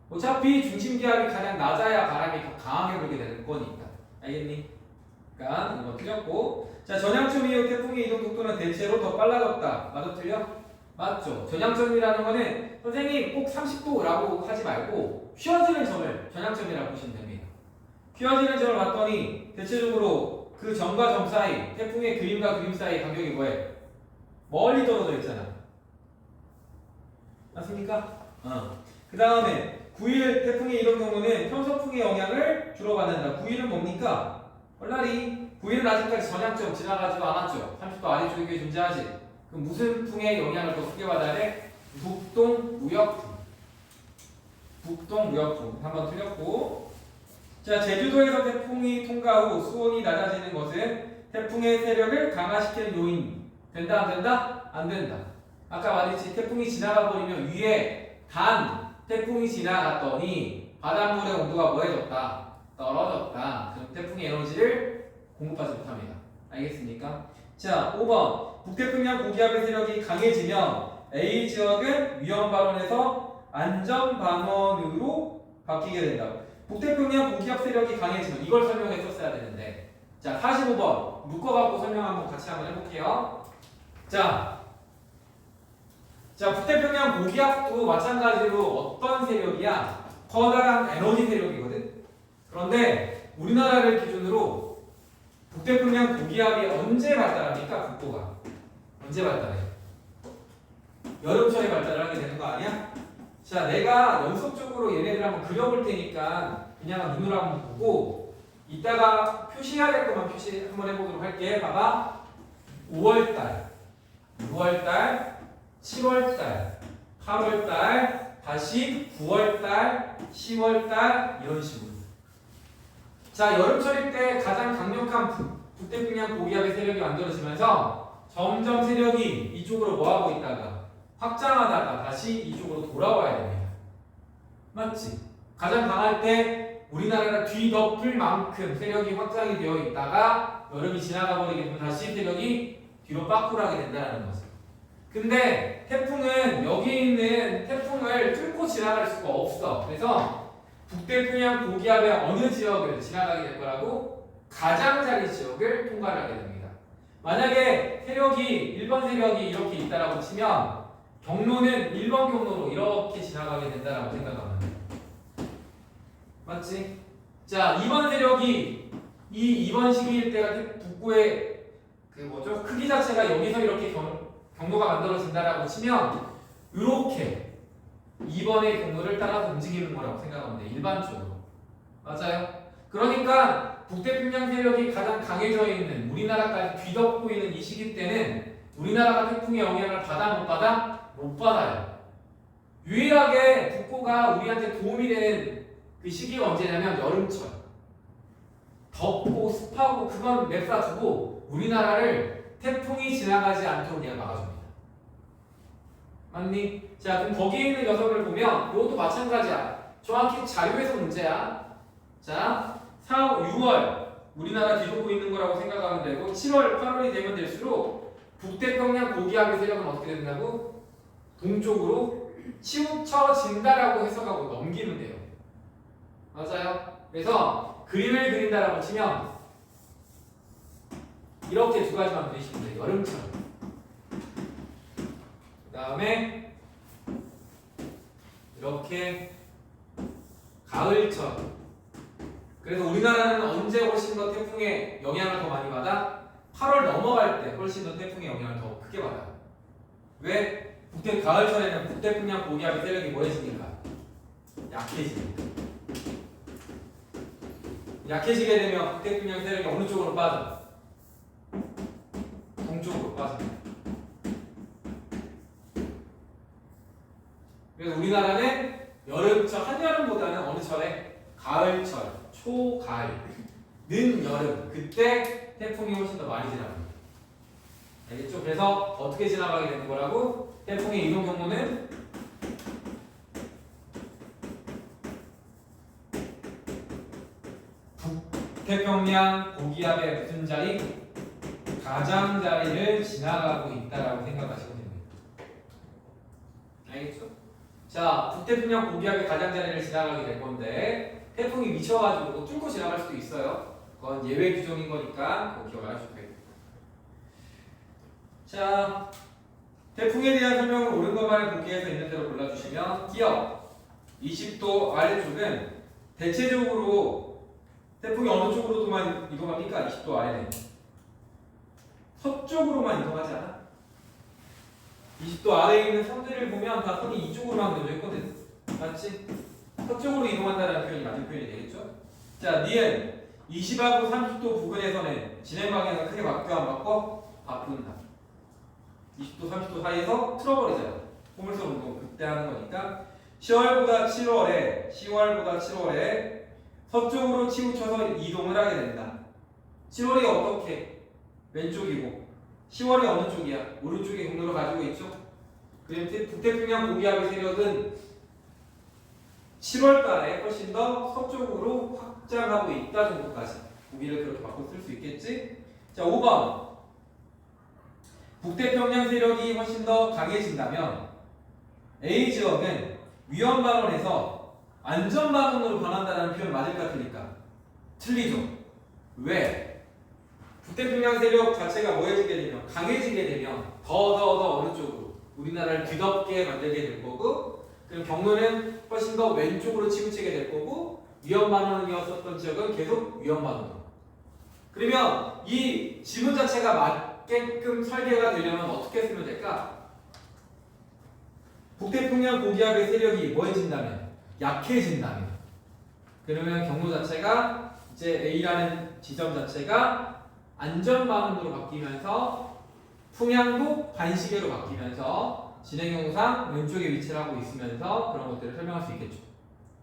어차피 중심 기압이 가장 낮아야 바람이 더 강하게 불게 되는 거니까. 알겠니? 그러니까 이거 틀렸고. 자, 전향점 이후 태풍의 이동 속도는 대체로 더 빨라졌다. 맞아 틀려? 맞죠. 전향점이라는 거는 선생님 꼭 30도라고 하지 말고 휘어지는 점을 전향점이라고 보시면 됩니다. 휘어지는 점을 봤더니 대체적으로 그 점과 점 사이, 태풍의 그림과 그림 사이 간격이 뭐해? 멀리 떨어져 있잖아. 맞습니까? 그 다음에 9일 태풍의 이동 경우는 편서풍의 영향을 주로 받는다. 9일은 뭡니까? 얼라리. 9일은 아직까지 전향점 지나가지도 않았죠. 30도 아래쪽에 존재하지. 그럼 무슨 풍의 영향을 더 크게 받아야 돼? 북동 무역풍. 북동 무역풍. 한번 틀렸고. 자, 제주도에서 태풍이 통과 후 수온이 낮아지는 것은 태풍의 세력을 강화시키는 요인. 된다 안 된다? 안 된다. 아까 말했지. 태풍이 지나가 버리면 위에 단 태풍이 지나갔더니 바닷물의 온도가 뭐해졌다? 떨어졌다. 그럼 태풍의 에너지를 공급하지 못합니다. 알겠습니까? 자, 5번. 북태평양 고기압의 세력이 강해지면 A 지역은 위험 발원에서 안전 발원으로 바뀌게 된다. 북태평양 고기압 세력이 강해지면 이걸 설명했었어야 되는데. 자, 45번. 묶어갖고 설명 한번 같이 한번 해볼게요. 자, 북태평양 고기압도 마찬가지로 어떤 세력이야? 커다란 에너지 세력이거든. 그런데 우리나라를 기준으로 북태평양 고기압이 언제 발달합니까? 북부가 언제 발달해? 여름철에 발달을 하게 되는 거 아니야? 자, 내가 연속적으로 얘네들 한번 그려볼 테니까 그냥 눈으로 한번 보고 이따가 표시해야 될 것만 표시 한번 해보도록 할게. 봐봐. 5월달, 6월달, 7월달, 8월달, 다시 9월달, 10월달 이런 식으로. 자, 여름철일 때 가장 강력한 북태평양 고기압의 세력이 만들어지면서 점점 세력이 이쪽으로 뭐하고 있다가 확장하다가 다시 이쪽으로 돌아와야 됩니다. 맞지? 가장 강할 때 우리나라를 뒤덮을 만큼 세력이 확장이 되어 있다가 여름이 지나가 버리게 되면 다시 세력이 뒤로 빠꾸를 하게 된다는 거죠. 근데 태풍은 여기 있는 태풍을 뚫고 지나갈 수가 없어. 그래서 북태평양 고기압의 어느 지역을 지나가게 될 거라고? 가장자리 지역을 통과를 하게 됩니다. 만약에 세력이 1번 세력이 이렇게 있다라고 치면 경로는 1번 경로로 이렇게 지나가게 된다라고 생각하면 돼. 맞지? 자, 2번 세력이 이 2번 시기일 때가 북부의 그 뭐죠? 크기 자체가 여기서 이렇게 경로가 만들어진다라고 치면 이렇게 2번의 경로를 따라서 움직이는 거라고 생각하면 돼. 일반적으로. 맞아요? 그러니까 북태평양 세력이 가장 강해져 있는 우리나라까지 뒤덮고 있는 이 시기 때는 우리나라가 태풍의 영향을 받아 못 받아? 못 받아요. 유일하게 북부가 우리한테 도움이 되는 그 시기가 언제냐면 여름철. 덥고 습하고 그건 냅싸두고 우리나라를 태풍이 지나가지 않도록 그냥 막아줍니다. 맞니? 자, 그럼 거기에 있는 녀석을 보면 이것도 마찬가지야. 정확히 자료에서 문제야. 자, 6월 우리나라 뒤덮고 있는 거라고 생각하면 되고 7월, 8월이 되면 될수록 북태평양 고기압의 세력은 어떻게 된다고? 동쪽으로 치우쳐진다라고 해석하고 넘기면 돼요. 맞아요? 그래서 그림을 그린다라고 치면 이렇게 두 가지만 그리시면 돼요. 여름철. 그 다음에 이렇게 가을철. 그래서 우리나라는 언제 훨씬 더 태풍의 영향을 더 많이 받아? 8월 넘어갈 때 훨씬 더 태풍의 영향을 더 크게 받아요. 왜? 가을철에는 북태평양 고기압의 세력이 뭐해지니까? 약해지니까. 약해지게 되면 북태평양 세력이 어느 쪽으로 빠져? 동쪽으로 빠집니다. 그래서 우리나라는 여름철, 한여름보다는 어느 철에? 가을철, 초가을, 늦여름, 그때 태풍이 훨씬 더 많이 지나갑니다. 알겠죠? 그래서 어떻게 지나가게 되는 거라고? 태풍의 이동 경로는 북태평양 고기압의 무슨 자리? 가장자리를 지나가고 있다라고 생각하시면 됩니다. 알겠죠? 자, 북태평양 고기압의 가장자리를 지나가게 될 건데 태풍이 미쳐가지고 뚫고 지나갈 수도 있어요. 그건 예외 규정인 거니까 그거 기억하셔도 돼요. 자, 태풍에 대한 설명을 옳은 것만을 복기해서 있는 대로 골라주시면 기억 20도 아래쪽은 대체적으로 태풍이 어느 쪽으로만 이동합니까? 20도 아래는 서쪽으로만 이동하지 않아? 20도 아래에 있는 선들을 보면 다 선이 이쪽으로만 그려져 있거든. 맞지? 서쪽으로 이동한다는 표현이 맞는 표현이 되겠죠? 자, 니은 20하고 30도 부근에서는 진행 방향이 크게 바뀌어 안 바꿔? 바꾼다. 20도 30도 사이에서 틀어버리잖아. 포물선 운동 그때 하는 거니까 10월보다 7월에 서쪽으로 치우쳐서 이동을 하게 된다. 7월이 어떻게? 왼쪽이고 10월이 어느 쪽이야? 오른쪽의 경로를 가지고 있죠? 그럼 북태평양 고기압의 세력은 7월달에 훨씬 더 서쪽으로 확장하고 있다 정도까지 보기를 그렇게 바꿔 쓸 수 있겠지? 자, 5번 북태평양 세력이 훨씬 더 강해진다면 A 지역은 위험 발언에서 안전 발언으로 변한다는 표현 맞을까 틀릴까? 틀리죠. 왜? 북태평양 세력 자체가 뭐해지게 되면 강해지게 되면 더 어느 쪽으로 우리나라를 뒤덮게 만들게 될 거고 그럼 경로는 훨씬 더 왼쪽으로 치우치게 될 거고 위험 발언이었었던 지역은 계속 위험 발언으로. 그러면 이 지문 자체가 맞게끔 설계가 되려면 어떻게 쓰면 될까? 북태평양 고기압의 세력이 뭐해진다면? 약해진다면. 그러면 경로 자체가 이제 A라는 지점 자체가 안전방향으로 바뀌면서 풍향도 반시계로 바뀌면서 진행경로상 왼쪽에 위치를 하고 있으면서 그런 것들을 설명할 수 있겠죠.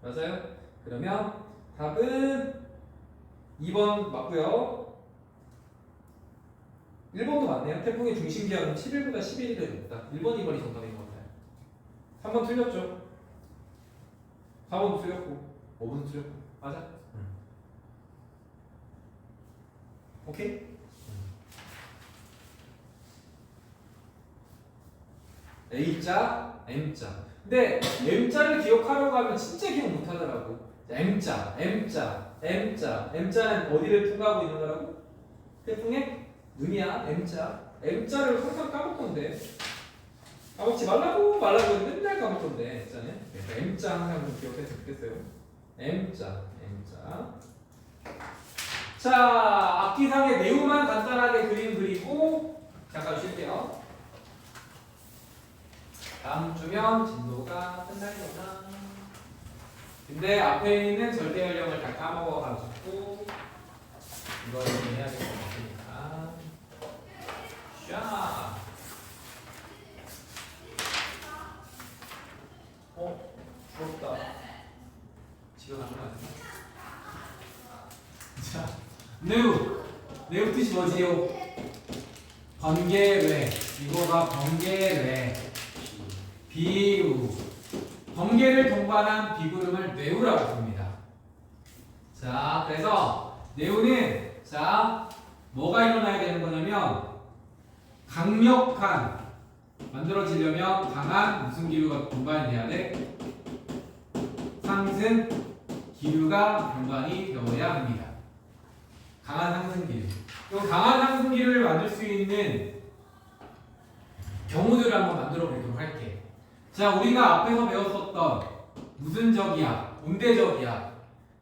맞아요? 그러면 답은 2번 맞고요. 1번도 맞네요. 태풍의 중심기압은 7일보다 11일이 됐다. 1번, 2번이 정답인 것 같아요. 3번 틀렸죠? 4번도 틀렸고 5번도 틀렸고 맞아? 오케이? A자, M자. 근데 M자를 기억하려고 하면 진짜 기억 못하더라고. M자, M자는 어디를 통과하고 있는 거라고? 태풍의 눈이야. M자를 항상 까먹던데. 까먹지 말라고 맨날 까먹던데. M자는. 그래서 M자 항상 좀 기억했으면 좋겠어요. M자. 자, 앞뒤상의 내용만 간단하게 그리고 잠깐 쉴게요. 다음 주면 진도가 끝나려나. 근데 앞에 있는 절대 연령을 다 까먹어가지고 이거를 해야 될 것 같으니까. 샤. 부럽다. 집에 가는 거 아니야? 자, 네우 뜻이 뭐지요? 번개외. 이거가 번개외. 비우. 번개를 동반한 비구름을 뇌우라고 부릅니다. 자, 그래서 뇌우는 자 뭐가 일어나야 되는 거냐면 강력한 만들어지려면 강한 무슨 기류가 동반이 돼야 돼? 상승 기류가 동반이 되어야 합니다. 강한 상승 기류. 그럼 강한 상승 기류를 만들 수 있는 경우들을 한번 만들어 보도록 할게. 자, 우리가 앞에서 배웠었던 무슨 적이야? 온대적이야.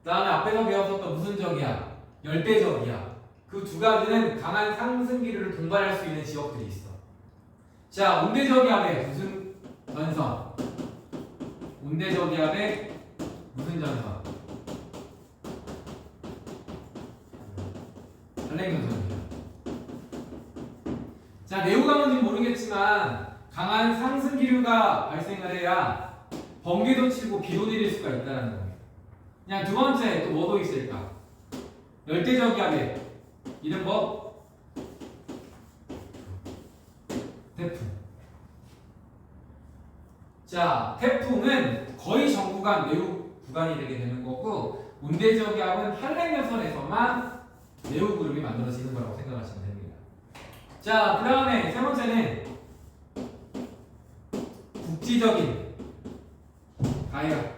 그 다음에 앞에서 배웠었던 무슨 적이야? 열대적이야. 그 두 가지는 강한 상승 기류를 동반할 수 있는 지역들이 있어. 자, 온대저기압에 무슨 전선? 온대저기압에 무슨 전선? 한랭전선입니다. 자, 내우가 뭔지 모르겠지만 강한 상승 기류가 발생을 해야 번개도 치고 비도 내릴 수가 있다는 거예요. 그냥 두 번째 또 뭐도 있을까? 열대저기압에 이런 거 태풍. 자, 태풍은 거의 전 구간 내우 구간이 되게 되는 거고 온대저기압은 한랭전선에서만 내우 그룹이 만들어지는 거라고 생각하시면 됩니다. 자, 그 다음에 세 번째는 국지적인 가열.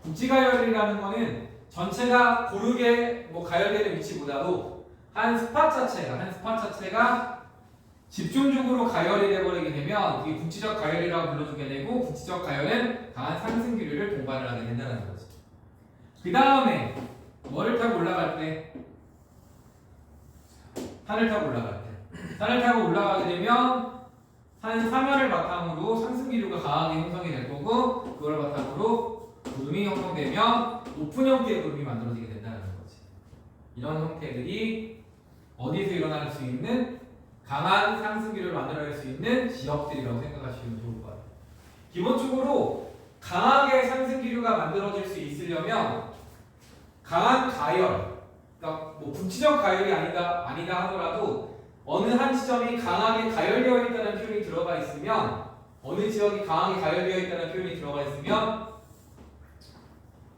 국지가열이라는 거는 전체가 고르게 뭐 가열되는 위치보다도 한 스팟 자체가 집중적으로 가열이 되어버리게 되면 그게 국지적 가열이라고 불러주게 되고 국지적 가열은 강한 상승 기류를 동반을 하게 된다는 거죠. 그 다음에 뭐를 타고 올라갈 때? 산을 타고 올라갈 때. 산을 타고 올라가게 되면 산 사면을 바탕으로 상승 기류가 강하게 형성이 될 거고 그걸 바탕으로 구름이 형성되면 높은 형태의 구름이 만들어지게 된다는 거지. 이런 형태들이 어디서 일어날 수 있는 강한 상승 기류를 만들어낼 수 있는 지역들이라고 생각하시면 좋을 것 같아요. 기본적으로 강하게 상승 기류가 만들어질 수 있으려면 강한 가열, 그러니까 뭐 국지적 가열이 아니다 하더라도 어느 한 지점이 강하게 가열되어 있다는 표현이 들어가 있으면 어느 지역이 강하게 가열되어 있다는 표현이 들어가 있으면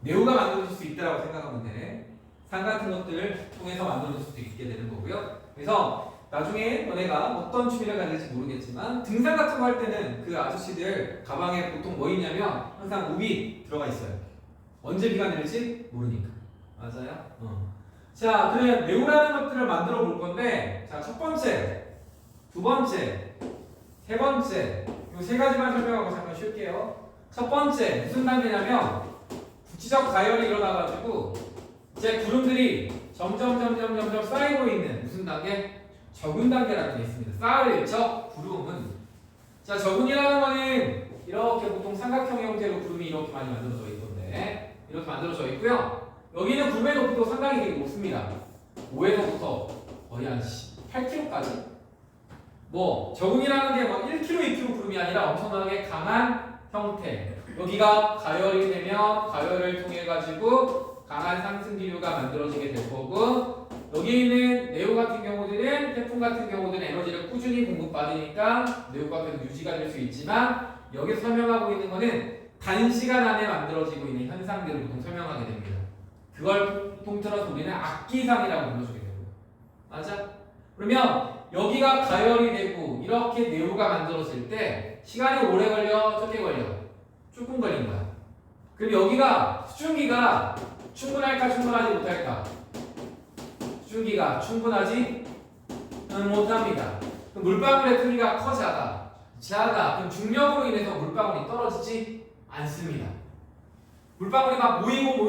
내우가 만들어질 수 있다고 생각하면 돼. 산 같은 것들을 통해서 만들어질 수도 있게 되는 거고요. 그래서 나중에 너네가 어떤 취미를 가질지 모르겠지만 등산 같은 거 할 때는 그 아저씨들 가방에 보통 뭐 있냐면 항상 우비 들어가 있어요. 언제 비가 내릴지 모르니까. 맞아요? 자, 그래 내우라는 것들을 만들어 볼 건데 자, 첫 번째, 두 번째, 세 번째 이 세 가지만 설명하고 잠깐 쉴게요. 첫 번째 무슨 단계냐면 국지적 가열이 일어나가지고 이제 구름들이 점점 쌓이고 있는 무슨 단계? 적은 단계라는 게 있습니다. 쌓을 적 구름은 자 적은이라는 거는 이렇게 보통 삼각형 형태로 구름이 이렇게 많이 만들어져 있던데 이렇게 만들어져 있고요. 여기는 구름의 높이도 상당히 되게 높습니다. 5에서부터 거의 한 8km까지. 뭐 적은이라는 게 막 1km, 2km 구름이 아니라 엄청나게 강한 형태. 여기가 가열이 되면 가열을 통해 가지고 강한 상승 기류가 만들어지게 될 거고 여기 있는 내우 같은 경우들은 태풍 같은 경우들은 에너지를 꾸준히 공급받으니까 내우가 계속 유지가 될 수 있지만 여기서 설명하고 있는 거는 단시간 안에 만들어지고 있는 현상들을 보통 설명하게 됩니다. 그걸 통틀어서 우리는 악기상이라고 불러주게 되고요. 맞아? 그러면 여기가 가열이 되고 이렇게 내우가 만들어질 때 시간이 오래 걸려? 적게 걸려? 조금 걸린 거야. 그럼 여기가 수증기가 충분할까 충분하지 못할까? 수증기가 충분하지 못합니다. 그럼 물방울의 크기가 커 작아? 작아. 그럼 중력으로 인해서 물방울이 떨어지지 않습니다. 물방울이 막 모이고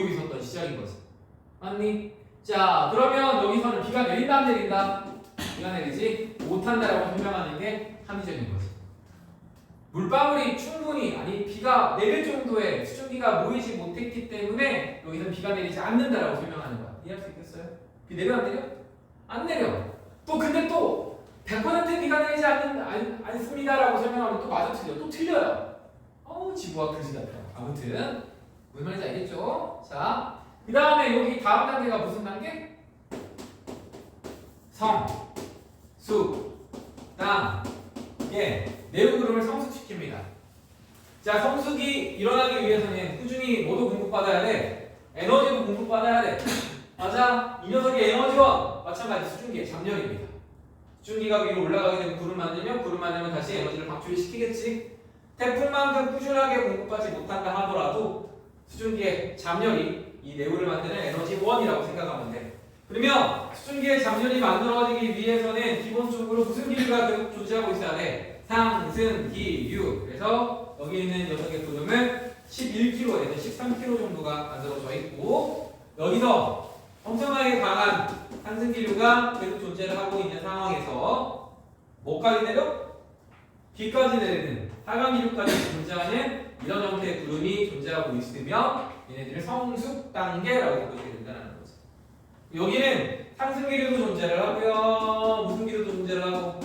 있었던 시절인 거지. 맞니? 자, 그러면 여기서는 비가 내린다 안 내린다? 비가 내리지 못한다라고 설명하는 게 합리적인 거지. 물방울이 충분히 아니 비가 내릴 정도의 수증기가 모이지 못했기 때문에 여기서는 비가 내리지 않는다라고 설명하는 거야. 이해할 수 있겠어요? 비 내려 안 내려? 안 내려. 또 근데 또 100% 비가 내리지 않습니다라고 설명하면 또 맞아 틀려. 또 틀려요. 지구가 그지 같아. 아무튼 무슨 말인지 알겠죠? 자, 그 다음에 여기 다음 단계가 무슨 단계? 성, 수, 땅, 내우 구름을 성숙시킵니다. 자, 성숙이 일어나기 위해서는 꾸준히 뭐도 공급받아야 돼? 에너지도 공급받아야 돼. 맞아? 이 녀석의 에너지원 마찬가지 수증기의 잡열입니다. 수증기가 위로 올라가게 되면 구름 만들면 다시 에너지를 방출시키겠지. 태풍만큼 꾸준하게 공급받지 못한다 하더라도 수증기의 잡열이 이 내우를 만드는 에너지원이라고 생각하면 돼. 그러면 수증기의 잡열이 만들어지기 위해서는 기본적으로 무슨 기류가 계속 존재하고 있어야 돼? 상승 기류. 그래서 여기 있는 녀석의 구름은 11km에서 13km 정도가 만들어져 있고 여기서 엄청나게 강한 상승 기류가 계속 존재를 하고 있는 상황에서 뭐까지 내려? B까지 내리는 하강 기류까지 존재하는 이런 형태의 구름이 존재하고 있으면 얘네들을 성숙 단계라고 보시게 된다는 거죠. 여기는 상승 기류도 존재를 하고요, 무슨 기류도 존재를 하고,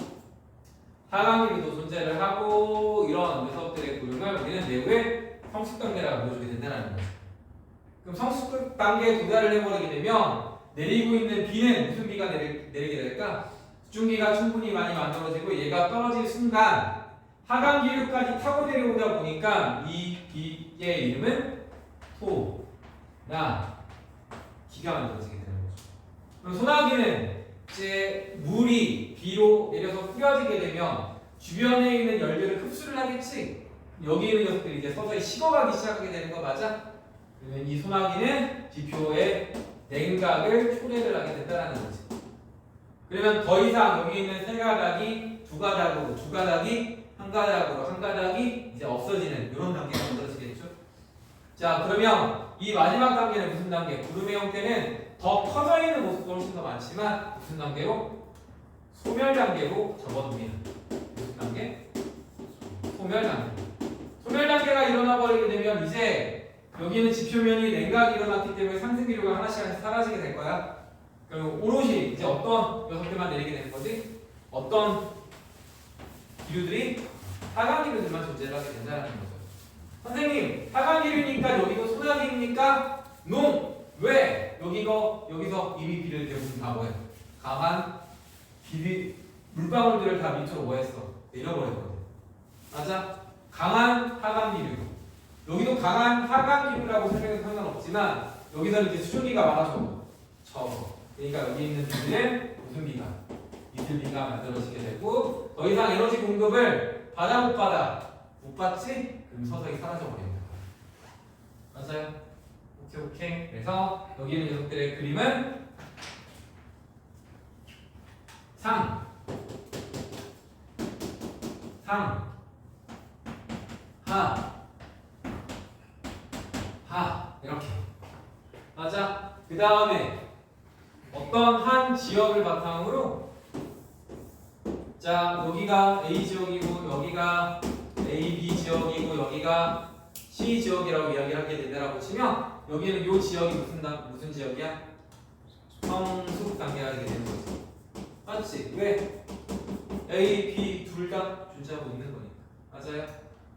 하강 기류도 존재를 하고, 이런 녀석들의 구름을 우리는 내부의 성숙 단계라고 보여주게 된다는 거죠. 그럼 성숙 단계에 도달을 해버리게 되면 내리고 있는 B는 무슨 B가 내리게 될까? 수증기가 충분히 많이 만들어지고 얘가 떨어질 순간 하강 기류까지 타고 내려오다 보니까 이 B의 이름은 토나 기가 만들어지게 되는 거죠. 그럼 소나기는 이제 물이 B로 내려서 뿌려지게 되면 주변에 있는 열들을 흡수를 하겠지. 여기 있는 녀석들이 이제 서서히 식어가기 시작하게 되는 거 맞아? 그러면 이 소나기는 지표의 냉각을 초래를 하게 된다는 거지. 그러면 더 이상 여기 있는 세 가닥이 두 가닥으로, 두 가닥이 한 가닥으로, 한 가닥이 이제 없어지는 이런 단계가 만들어지겠죠. 자, 그러면 이 마지막 단계는 무슨 단계? 구름의 형태는 더 퍼져 있는 모습도 훨씬 더 많지만 무슨 단계로? 소멸 단계로 접어듭니다. 무슨 단계? 소멸 단계. 소멸 단계가 일어나 버리게 되면 이제 여기는 지표면이 냉각이 일어났기 때문에 상승 기류가 하나씩 사라지게 될 거야. 그럼 오롯이 이제 어떤 녀석들만 내리게 되는 거지? 어떤 기류들이? 하강 기류들만 존재를 하게 된다는 거죠. 선생님, 하강 기류니까 여기도 소나기입니까? NO! 왜? 여기서 이미 비를 대부분 다 뭐해? 강한 물방울들을 다 밑으로 뭐했어? 내려버렸거든. 맞아? 강한 하강 기류. 여기도 강한 하강 기류라고 설명해도 상관없지만 여기서는 이제 수증기가 많아져. 그러니까 여기 있는 비는 무슨 비가? 이슬비가 만들어지게 되고 더 이상 에너지 공급을 받아 못 받아? 못 받지? 그럼 서서히 사라져 버립니다. 맞아요? 오케이. 그래서 여기 있는 녀석들의 그림은 상, 하 이렇게. 맞아? 그 다음에 어떤 한 지역을 바탕으로 자 여기가 A 지역이고 여기가 A, B 지역이고 여기가 C 지역이라고 이야기를 하게 된다라고 치면 여기는 이 지역이 무슨 지역이야? 성숙 단계가 되게 되는 거지. 맞지? 왜? A, B 둘 다 존재하고 있는 거니까. 맞아요?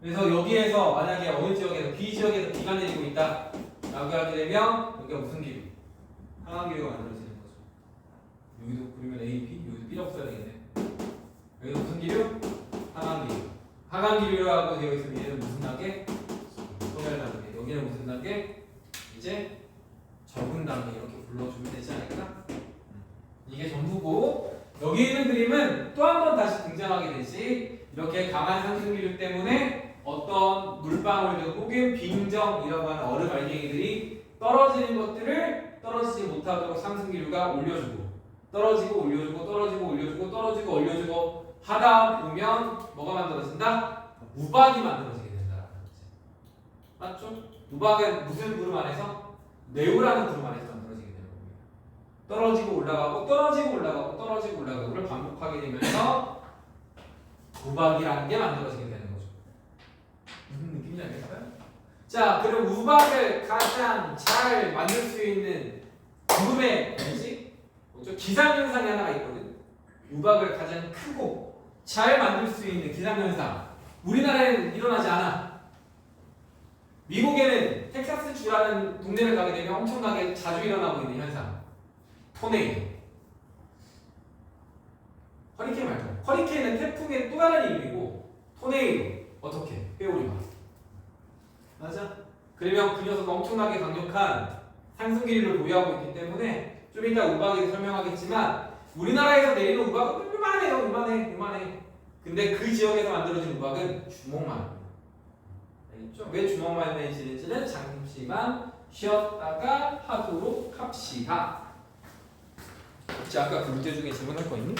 그래서 여기에서 만약에 어느 지역에서 B 지역에서 B가 내리고 있다 라고 하게 되면 여기가 무슨 기류? 하강 기류가 만들어지는 거죠. 여기도 그러면 A, B, 여기도 B라고 써야 되겠네. 여기도 무슨 기류? 하강 기류. 하강 기류라고 되어 있으면 얘는 무슨 단계? 소멸 단계. 여기는 무슨 단계? 이제 적응 단계 이렇게 불러주면 되지 않을까? 이게 전부고 여기 있는 그림은 또 한 번 다시 등장하게 되지. 이렇게 강한 상승 기류 때문에 어떤 물방울들 혹은 빙정이라고 하는 얼음 알갱이들이 떨어지는 것들을 떨어지지 못하도록 상승 기류가 올려주고 떨어지고 올려주고 떨어지고 올려주고 떨어지고 올려주고 하다 보면 뭐가 만들어진다? 우박이 만들어지게 된다는 거지. 맞죠? 우박은 무슨 구름 안에서? 네오라는 구름 안에서 만들어지게 되는 겁니다. 떨어지고 올라가고 떨어지고 올라가고 떨어지고 올라가고를 반복하게 되면서 우박이라는 게 만들어지게 되는 거죠. 무슨 느낌인지 알겠어요? 자, 그럼 우박을 가장 잘 만들 수 있는 구름의 뭐지? 기상현상이 하나가 있거든. 우박을 가장 크고 잘 만들 수 있는 기상현상. 우리나라에는 일어나지 않아. 미국에는 텍사스 주라는 동네를 가게 되면 엄청나게 자주 일어나고 있는 현상. 토네이도. 허리케인 말고. 허리케인은 태풍의 또 다른 이름이고 토네이도 어떻게? 회오리가. 맞아? 그러면 그 녀석 엄청나게 강력한 상승 기류를 보유하고 있기 때문에 좀 이따 우박에 설명하겠지만 우리나라에서 내리는 우박은 요만해. 근데 그 지역에서 만들어진 우박은 주먹만. 알겠죠? 왜 주먹만 내지는지는 잠시만 쉬었다가 하도록 합시다. 혹시 아까 그 문제 중에 질문할 거 있니?